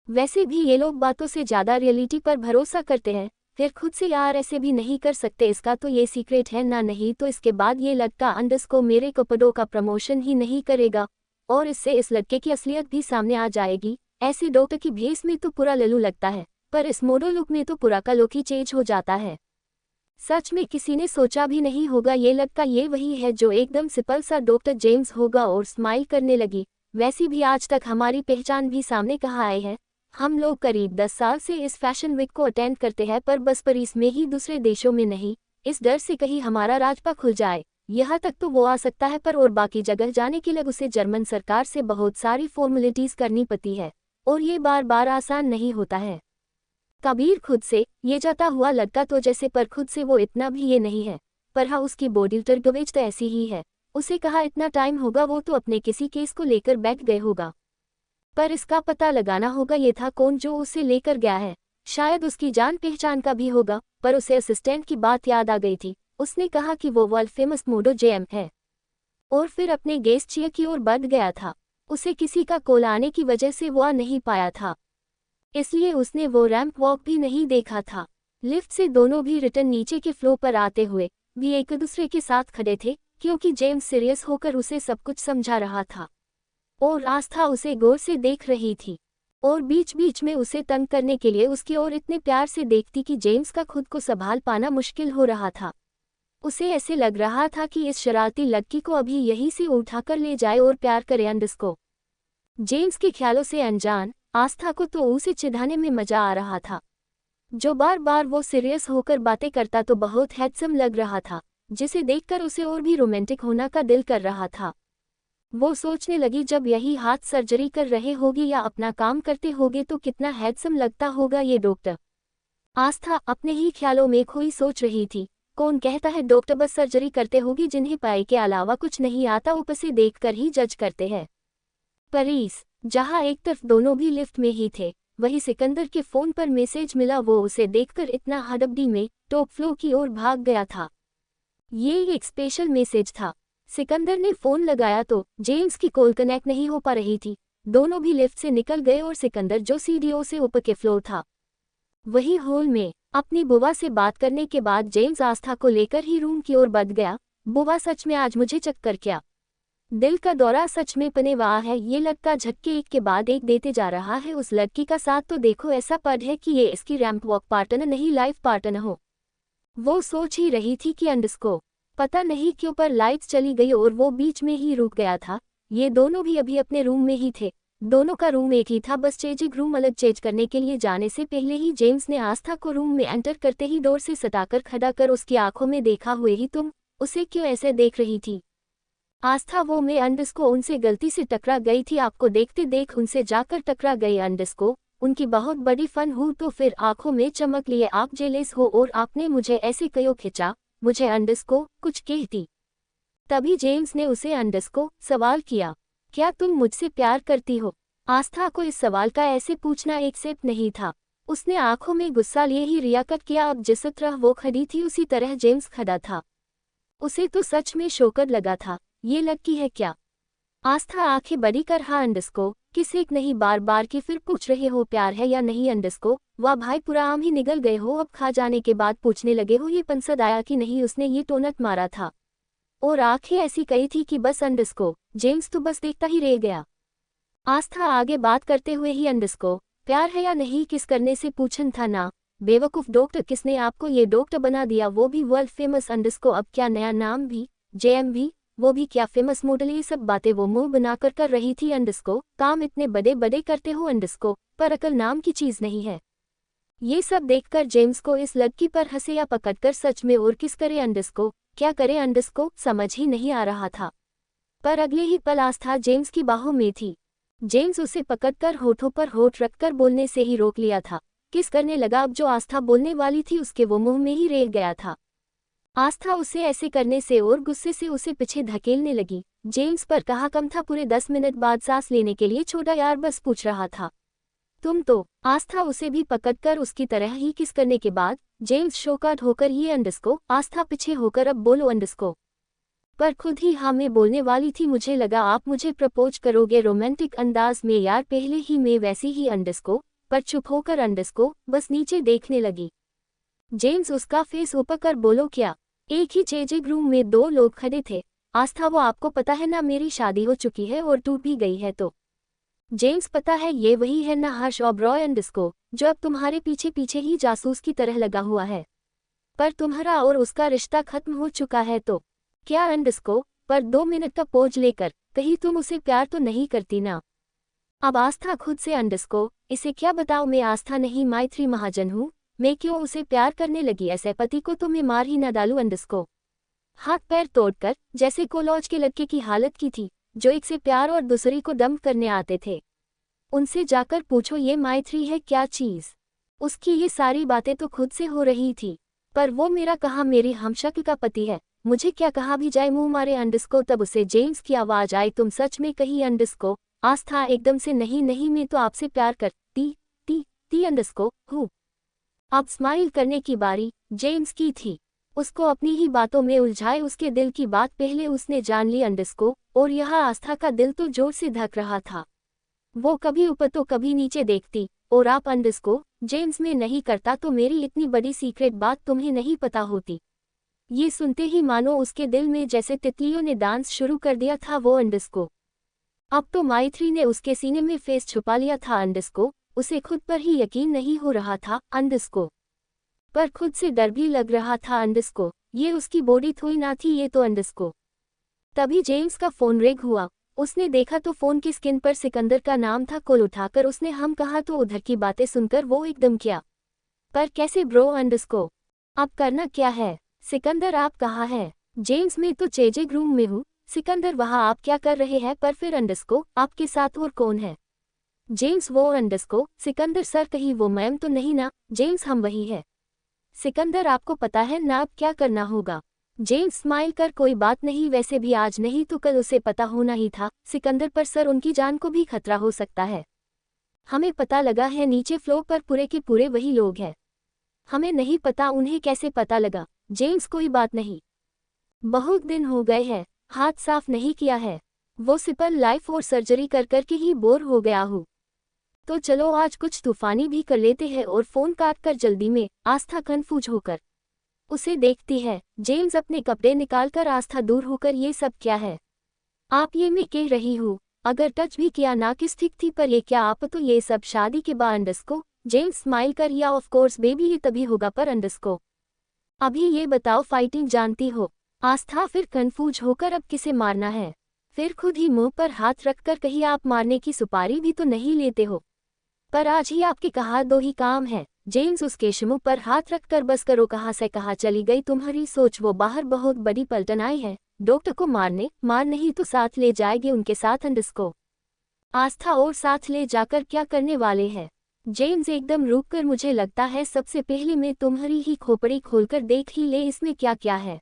वैसे भी ये लोग बातों से ज्यादा रियलिटी पर भरोसा करते हैं, फिर खुद से यार ऐसे भी नहीं कर सकते, इसका तो ये सीक्रेट है ना, नहीं तो इसके बाद ये लड़का अंडरस्को मेरे कपड़ों का प्रमोशन ही नहीं करेगा और इससे इस लड़के की असलियत भी सामने आ जाएगी। ऐसे डॉक्टर की भेस में तो पूरा लल्लू लगता है, पर इस मॉडल लुक में तो पूरा का लुक ही चेंज हो जाता है। सच में किसी ने सोचा भी नहीं होगा ये लड़का ये वही है जो एकदम सिंपल सा डॉक्टर जेम्स होगा। और स्माइल करने लगी, वैसे भी आज तक हमारी पहचान भी सामने कहाँ आए हैं। हम लोग करीब 10 साल से इस फैशन वीक को अटेंड करते हैं, पर बस पेरिस में ही, दूसरे देशों में नहीं, इस डर से कहीं हमारा राजपा खुल जाए। यहाँ तक तो वो आ सकता है, पर और बाकी जगह जाने के लिए उसे जर्मन सरकार से बहुत सारी फॉर्मेलिटीज करनी पड़ती है और ये बार बार आसान नहीं होता है। कबीर खुद से ये जाता हुआ लड़का तो जैसे, पर खुद से वो इतना भी ये नहीं है, पर हाँ उसकी बॉडी टर्गवेज तो ऐसी ही है। उसे कहा इतना टाइम होगा, वो तो अपने किसी केस को लेकर बैठ गए होगा, पर इसका पता लगाना होगा ये था कौन जो उसे लेकर गया है। शायद उसकी जान पहचान का भी होगा, पर उसे असिस्टेंट की बात याद आ गई थी। उसने कहा कि वो वर्ल्ड फेमस मोडो जेएम है और फिर अपने गेस्ट चेयर की ओर बढ़ गया था। उसे किसी का कॉल आने की वजह से वो आ नहीं पाया था, इसलिए उसने वो रैंप वॉक भी नहीं देखा था। लिफ्ट से दोनों भी रिटर्न नीचे के फ्लोर पर आते हुए भी एक दूसरे के साथ खड़े थे, क्योंकि जेम्स सीरियस होकर उसे सब कुछ समझा रहा था और आस्था उसे गौर से देख रही थी और बीच बीच में उसे तंग करने के लिए उसकी ओर इतने प्यार से देखती कि जेम्स का खुद को संभाल पाना मुश्किल हो रहा था। उसे ऐसे लग रहा था कि इस शरारती लड़की को अभी यहीं से उठाकर ले जाए और प्यार करे। अंडरस्को जेम्स के ख्यालों से अनजान आस्था को तो उसे चिढ़ाने में मजा आ रहा था। जो बार बार वो सीरियस होकर बातें करता तो बहुत हैंडसम लग रहा था, जिसे देखकर उसे और भी रोमांटिक होना का दिल कर रहा था। वो सोचने लगी जब यही हाथ सर्जरी कर रहे होगे या अपना काम करते होगे तो कितना हैंडसम लगता होगा ये डॉक्टर। आस्था अपने ही ख्यालों में खोई सोच रही थी। कौन कहता है डॉक्टर बस सर्जरी करते होगी जिन्हें पाई के अलावा कुछ नहीं आता, ऊपर से देखकर ही जज करते हैं। पेरिस जहां एक तरफ दोनों भी लिफ्ट में ही थे, वहीं सिकंदर के फोन पर मैसेज मिला। वो उसे देखकर इतना हड़बड़ी में टॉप फ्लोर की ओर भाग गया था। ये एक स्पेशल मैसेज था। सिकंदर ने फोन लगाया तो जेम्स की कॉल कनेक्ट नहीं हो पा रही थी। दोनों भी लिफ्ट से निकल गए और सिकंदर जो सीढ़ियों से ऊपर के फ्लोर था, वही हॉल में अपनी बुआ से बात करने के बाद जेम्स आस्था को लेकर ही रूम की ओर बढ़ गया। बुआ, सच में आज मुझे चक्कर क्या? दिल का दौरा सच में पने वाला है। ये लड़का झटके एक के बाद एक देते जा रहा है। उस लड़की का साथ तो देखो, ऐसा पद है कि ये इसकी रैंप वॉक पार्टनर नहीं, लाइफ पार्टनर हो। वो सोच ही रही थी कि अंडस्को पता नहीं क्यों पर लाइट्स चली गई और वो बीच में ही रुक गया था। ये दोनों भी अभी अपने रूम में ही थे। दोनों का रूम एक ही था, बस चेंजिंग रूम अलग। चेंज करने के लिए जाने से पहले ही जेम्स ने आस्था को रूम में एंटर करते ही डोर से सटाकर खड़ा कर उसकी आंखों में देखा हुए ही, तुम उसे क्यों ऐसे देख रही थी? आस्था, वो मैं अंडस्को उनसे गलती से टकरा गई थी। आपको देखते देख उनसे जाकर टकरा गई। अंडस्को उनकी बहुत बड़ी फन हूँ तो फिर आंखों में चमक लिए आप जेलेस हो और आपने मुझे ऐसे क्यों खिंचा? मुझे अंडस्को कुछ कहती। तभी जेम्स ने उसे अंडस्को सवाल किया, क्या तुम मुझसे प्यार करती हो? आस्था को इस सवाल का ऐसे पूछना एक्सेप्ट नहीं था। उसने आंखों में गुस्सा लिए ही रियाकत किया। अब जिस तरह वो खड़ी थी उसी तरह जेम्स खड़ा था। उसे तो सच में शोकर लगा था। ये लड़की है क्या? आस्था आंखें बड़ी कर, हाँ अंडस्को, किस एक नहीं बार बार की फिर पूछ रहे हो प्यार है या नहीं? अंडस्को, वाह भाई, पूरा आम ही निगल गए हो। अब खा जाने के बाद पूछने लगे हो ये पंसद आया कि नहीं? उसने ये टोनट मारा था और आंखें ऐसी कही थी कि बस अंडस्को, जेम्स तो बस देखता ही रह गया। आस्था आगे बात करते हुए ही, अंडस्को प्यार है या नहीं किस करने से पूछन था ना, बेवकूफ डॉक्टर, किसने आपको ये डॉक्टर बना दिया? वो भी वर्ल्ड फेमस। अंडस्को, अब क्या नया नाम भी? जेएमवी, वो भी क्या फेमस मॉडल? ये सब बातें वो मुंह बनाकर कर रही थी। अंडस्को, काम इतने बड़े बड़े करते हो अंडस्को, पर अकल नाम की चीज नहीं है। ये सब देखकर जेम्स को इस लड़की पर हंसे या पकड़कर सच में और किस करे? अंडस्को क्या करे? अंडस्को समझ ही नहीं आ रहा था। पर अगले ही पल आस्था जेम्स की बाहों में थी। जेम्स उसे पकड़कर होठों पर होठ रखकर बोलने से ही रोक लिया था। किस करने लगा। अब जो आस्था बोलने वाली थी उसके वो मुंह में ही रह गया था। आस्था उसे ऐसे करने से और गुस्से से उसे पीछे धकेलने लगी। जेम्स पर कहा कम था, पूरे 10 मिनट बाद सांस लेने के लिए छोड़ा यार, बस पूछ रहा था। तुम तो। आस्था उसे भी पकड़कर उसकी तरह ही किस करने के बाद जेम्स शोकाट होकर, ये अंडस्को, आस्था पीछे होकर, अब बोलो अंडस्को। पर खुद ही हाँ मैं बोलने वाली थी, मुझे लगा आप मुझे प्रपोज करोगे रोमांटिक अंदाज में यार, पहले ही मैं वैसी ही अंडस्को। पर चुप होकर अंडस्को बस नीचे देखने लगी। जेम्स उसका फेस ऊपर कर, बोलो क्या? एक ही चेंजिंग रूम में दो लोग खड़े थे। आस्था, वो आपको पता है ना मेरी शादी हो चुकी है और टूट भी गई है तो? जेम्स, पता है ये वही है ना हर्ष ओबरॉय अंडस्को, जो अब तुम्हारे पीछे पीछे ही जासूस की तरह लगा हुआ है। पर तुम्हारा और उसका रिश्ता खत्म हो चुका है तो? क्या अंडस्को, पर 2 मिनट का पोज लेकर कहीं तुम उसे प्यार तो नहीं करती ना? अब आस्था खुद से, अंडस्को इसे क्या बताओ, मैं आस्था नहीं माइत्री महाजन हूँ, मैं क्यों उसे प्यार करने लगी? ऐसे पति को तो मैं मार ही ना डालूं अंडस्को। हाथ पैर तोड़कर, जैसे कॉलेज के लड़के की हालत की थी, जो एक से प्यार और दूसरी को डंप करने आते थे। उनसे जाकर पूछो ये माइत्री है क्या चीज? उसकी ये सारी बातें तो खुद से हो रही थी। पर वो मेरा कहा मेरी हमशक्ल का पति है, मुझे क्या कहा भी जाए मुंह मारे अंडस्को। तब उसे जेम्स की आवाज आई, तुम सच में कही अंडस्को? आस्था एकदम से, नहीं नहीं मैं तो आपसे प्यार करती ती अंडस्को हूँ। अब स्माइल करने की बारी जेम्स की थी। उसको अपनी ही बातों में उलझाए उसके दिल की बात पहले उसने जान ली अंडस्को, और यह आस्था का दिल तो जोर से धक रहा था। वो कभी ऊपर तो कभी नीचे देखती, और आप अंडस्को, जेम्स में नहीं करता तो मेरी इतनी बड़ी सीक्रेट बात तुम्हें नहीं पता होती। ये सुनते ही मानो उसके दिल में जैसे तितलियों ने डांस शुरू कर दिया था वो अंडस्को। अब तो माइत्री ने उसके सीने में फेस छुपा लिया था अंडस्को, उसे खुद पर ही यकीन नहीं हो रहा था अंडस्को। पर खुद से डर भी लग रहा था अंडस्को, ये उसकी बॉडी थोड़ी ना थी ये तो अंडस्को। तभी जेम्स का फोन रिंग हुआ। उसने देखा तो फोन की स्क्रीन पर सिकंदर का नाम था। कॉल उठाकर उसने हम कहा तो उधर की बातें सुनकर वो एकदम क्या, पर कैसे ब्रो अंडस्को, अब करना क्या है? सिकंदर आप कहाँ हैं? जेम्स, मैं तो चेंजिंग रूम में हूँ। सिकंदर, वहाँ आप क्या कर रहे हैं? पर फिर अंडस्को आपके साथ और कौन है? जेम्स, वो अंडस्को। सिकंदर, सर कहीं वो मैम तो नहीं ना? जेम्स, हम वही है। सिकंदर, आपको पता है ना अब क्या करना होगा? जेम्स स्माइल कर कोई बात नहीं, वैसे भी आज नहीं तो कल उसे पता होना ही था सिकंदर पर सर उनकी जान को भी खतरा हो सकता है। हमें पता लगा है नीचे फ्लोर पर पूरे के पूरे वही लोग हैं। हमें नहीं पता उन्हें कैसे पता लगा। जेम्स कोई बात नहीं, बहुत दिन हो गए हैं, हाथ साफ नहीं किया है। वो सिंपल लाइफ और सर्जरी कर कर के ही बोर हो गया हूँ। तो चलो आज कुछ तूफानी भी कर लेते हैं। और फोन काट कर जल्दी में आस्था कन्फ्यूज होकर उसे देखती है। जेम्स अपने कपड़े निकालकर आस्था दूर होकर ये सब क्या है? आप ये मैं कह रही हूँ, अगर टच भी किया ना किस ठीक थी पर ये क्या आप तो ये सब शादी के बाद अंडस्को। जेम्स स्माइल कर या ऑफ कोर्स बेबी ये तभी होगा पर अंडस्को। अभी ये बताओ फाइटिंग जानती हो? आस्था फिर कंफ्यूज होकर अब किसे मारना है? फिर खुद ही मुंह पर हाथ रखकर कहीं आप मारने की सुपारी भी तो नहीं लेते हो। पर आज ही आपके कहा दो ही काम है। जेम्स उसके मुंह पर हाथ रखकर बस करो, कहाँ से कहाँ चली गई तुम्हारी सोच। वो बाहर बहुत बड़ी पलटन आई है, डॉक्टर को मारने, मार नहीं तो साथ ले जाएगी उनके साथ अंडस्को। आस्था और साथ ले जाकर क्या करने वाले हैं? जेम्स एकदम रुक कर, मुझे लगता है सबसे पहले मैं तुम्हारी ही खोपड़ी खोलकर देख ही ले इसमें क्या क्या है।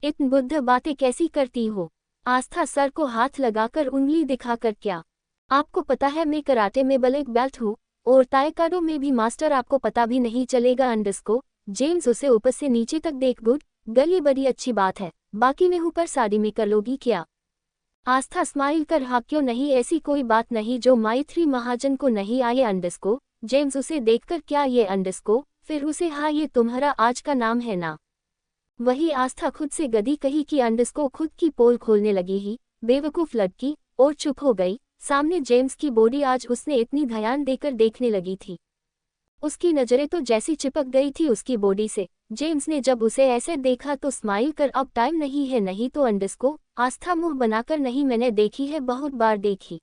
इतनी बुद्ध बातें कैसी करती हो? आस्था सर को हाथ लगाकर उंगली दिखाकर, क्या आपको पता है मैं कराटे में ब्लैक बेल्ट हूँ और ताइक्वांडो में भी मास्टर, आपको पता भी नहीं चलेगा अंडस्को। जेम्स उसे ऊपर से नीचे तक देख, गुड गर्ल ये बड़ी अच्छी बात है, बाकी मैं हूँ पर शादी में कर लोगी क्या? आस्था स्माइल कर, हाँ क्यों नहीं, ऐसी कोई बात नहीं जो माइथ्री महाजन को नहीं आए अंडस्को। जेम्स उसे देखकर, क्या ये अंडस्को? फिर उसे, हाँ ये तुम्हारा आज का नाम है ना? वही आस्था खुद से गधी कही कि अंडस्को खुद की पोल खोलने लगी ही बेवकूफ लड़की, और चुप हो गई। सामने जेम्स की बॉडी आज उसने इतनी ध्यान देकर देखने लगी थी, उसकी नजरें तो जैसी चिपक गई थी उसकी बॉडी से। जेम्स ने जब उसे ऐसे देखा तो स्माइल कर, अब टाइम नहीं है नहीं तो अंडस्को। आस्था मुंह बनाकर, नहीं मैंने देखी है, बहुत बार देखी।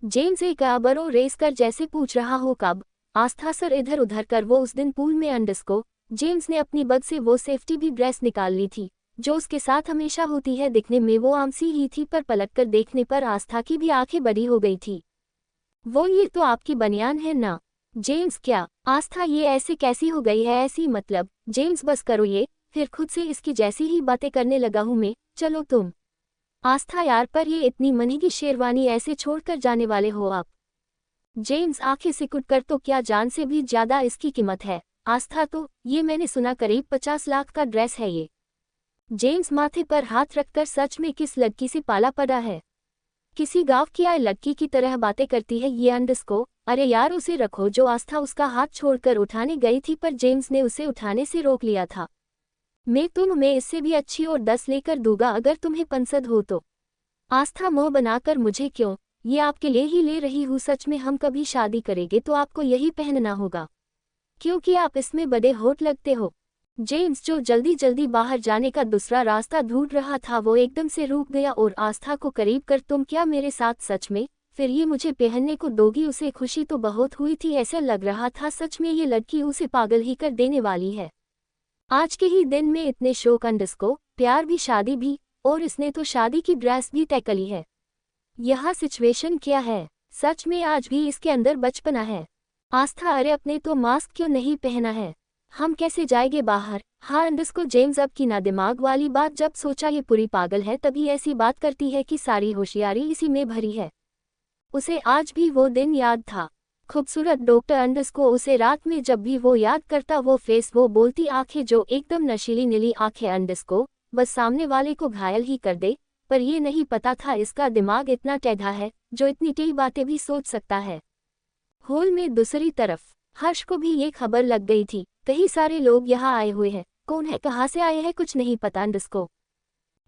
जेम्स एक आबरो रेस कर जैसे पूछ रहा हो कब? आस्था सर इधर उधर कर, वो उस दिन पूल में अंडस्को। जेम्स ने अपनी बग से वो सेफ्टी भी ड्रेस निकाल ली थी जो उसके साथ हमेशा होती है, दिखने में वो आमसी ही थी पर पलटकर देखने पर आस्था की भी आंखें बड़ी हो गई थी। वो ये तो आपकी बनियान है ना? जेम्स क्या? आस्था ये ऐसे कैसी हो गई है? ऐसी मतलब? जेम्स बस करो ये, फिर खुद से इसकी जैसी ही बातें करने लगा हूं मैं। चलो तुम। आस्था यार, पर ये इतनी महंगी शेरवानी ऐसे छोड़कर जाने वाले हो आप? जेम्स आंखें सिकुड़ कर, तो क्या जान से भी ज्यादा इसकी कीमत है? आस्था तो ये मैंने सुना करीब 50 लाख का ड्रेस है ये। जेम्स माथे पर हाथ रखकर, सच में किस लड़की से पाला पड़ा है? किसी गांव की आए लड़की की तरह बातें करती है ये अंडस्को। अरे यार उसे रखो। जो आस्था उसका हाथ छोड़कर उठाने गई थी पर जेम्स ने उसे उठाने से रोक लिया था। मैं तुम्हें इससे भी अच्छी और 10 लेकर दूंगा अगर तुम्हें पसंद हो तो। आस्था मुंह बनाकर, मुझे क्यों, ये आपके लिए ही ले रही हूँ। सच में हम कभी शादी करेंगे तो आपको यही पहनना होगा क्योंकि आप इसमें बड़े हॉट लगते हो। जेम्स जो जल्दी जल्दी बाहर जाने का दूसरा रास्ता ढूंढ रहा था वो एकदम से रुक गया और आस्था को करीब कर, तुम क्या मेरे साथ सच में फिर ये मुझे पहनने को दोगी? उसे खुशी तो बहुत हुई थी, ऐसा लग रहा था सच में ये लड़की उसे पागल ही कर देने वाली है। आज के ही दिन में इतने शौक, अंडस्को प्यार भी शादी भी, और इसने तो शादी की ड्रेस भी तय कर ली है। यह सिचुएशन क्या है? सच में आज भी इसके अंदर बचपना है। आस्था, अरे अपने तो मास्क क्यों नहीं पहना है? हम कैसे जाएंगे बाहर? हाँ अंडस्को। जेम्स अब की ना दिमाग वाली बात, जब सोचा ये पूरी पागल है तभी ऐसी बात करती है कि सारी होशियारी इसी में भरी है। उसे आज भी वो दिन याद था, खूबसूरत डॉक्टर अंडस्को। उसे रात में जब भी वो याद करता, वो फेस, वो बोलती आंखें जो एकदम नशीली नीली आंखें। अंडस्को बस सामने वाले को घायल ही कर दे, पर ये नहीं पता था इसका दिमाग इतना टेढ़ा है जो इतनी टेढ़ी बातें भी सोच सकता है। हॉल में दूसरी तरफ हर्ष को भी ये खबर लग गई थी, कई सारे लोग यहाँ आए हुए हैं। कौन है, कहाँ से आए हैं, कुछ नहीं पता अंडस्को।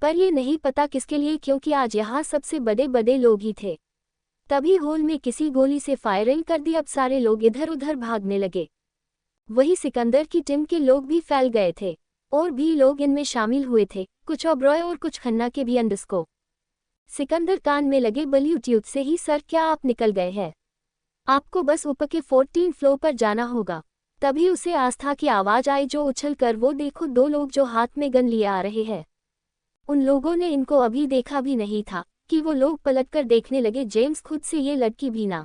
पर ये नहीं पता किसके लिए, क्योंकि आज यहाँ सबसे बड़े बड़े लोग ही थे। तभी हॉल में किसी गोली से फायरिंग कर दी। अब सारे लोग इधर उधर भागने लगे। वही सिकंदर की टीम के लोग भी फैल गए थे और भी लोग इनमें शामिल हुए थे, कुछ ओबरॉय और कुछ खन्ना के भी। अंडस्को सिकंदर कान में लगे, बल्यूट्यूब से ही सर क्या आप निकल गए हैं? आपको बस ऊपर के 14 फ्लोर पर जाना होगा। तभी उसे आस्था की आवाज आई जो उछल कर, वो देखो 2 लोग जो हाथ में गन लिए आ रहे हैं। उन लोगों ने इनको अभी देखा भी नहीं था कि वो लोग पलटकर देखने लगे। जेम्स खुद से ये लड़की भी ना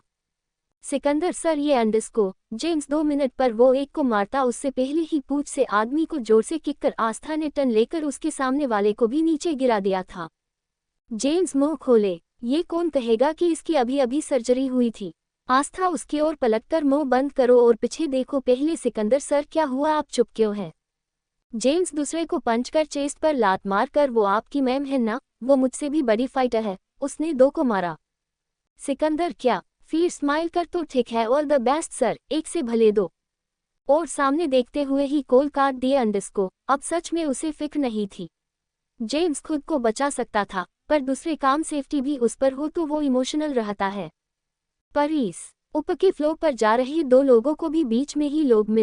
सिकंदर सर ये अंडरस्को जेम्स 2 मिनट पर वो एक को मारता उससे पहले ही पूंछ से आदमी को जोर से किक कर आस्था ने टर्न लेकर उसके सामने वाले को भी नीचे गिरा दिया था। जेम्स मुंह खोले, ये कौन कहेगा कि इसकी अभी अभी सर्जरी हुई थी। आस्था उसकी ओर पलटकर मुंह बंद करो और पीछे देखो पहले। सिकंदर सर क्या हुआ, आप चुप क्यों हैं? जेम्स दूसरे को पंच कर चेस्ट पर लात मार कर, वो आपकी मैम है ना, वो मुझसे भी बड़ी फाइटर है, उसने 2 को मारा। सिकंदर क्या, फिर स्माइल कर तो ठीक है, ऑल द बेस्ट सर, 1 से भले 2। और सामने देखते हुए ही कॉल काट दिए अंडरस्को। अब सच में उसे फिक्र नहीं थी। जेम्स खुद को बचा सकता था, पर दूसरे काम सेफ्टी भी उस पर हो तो वो इमोशनल रहता है। पर इस ऊपर के फ्लो पर जा रहे 2 लोगों को भी बीच में ही लोग मिल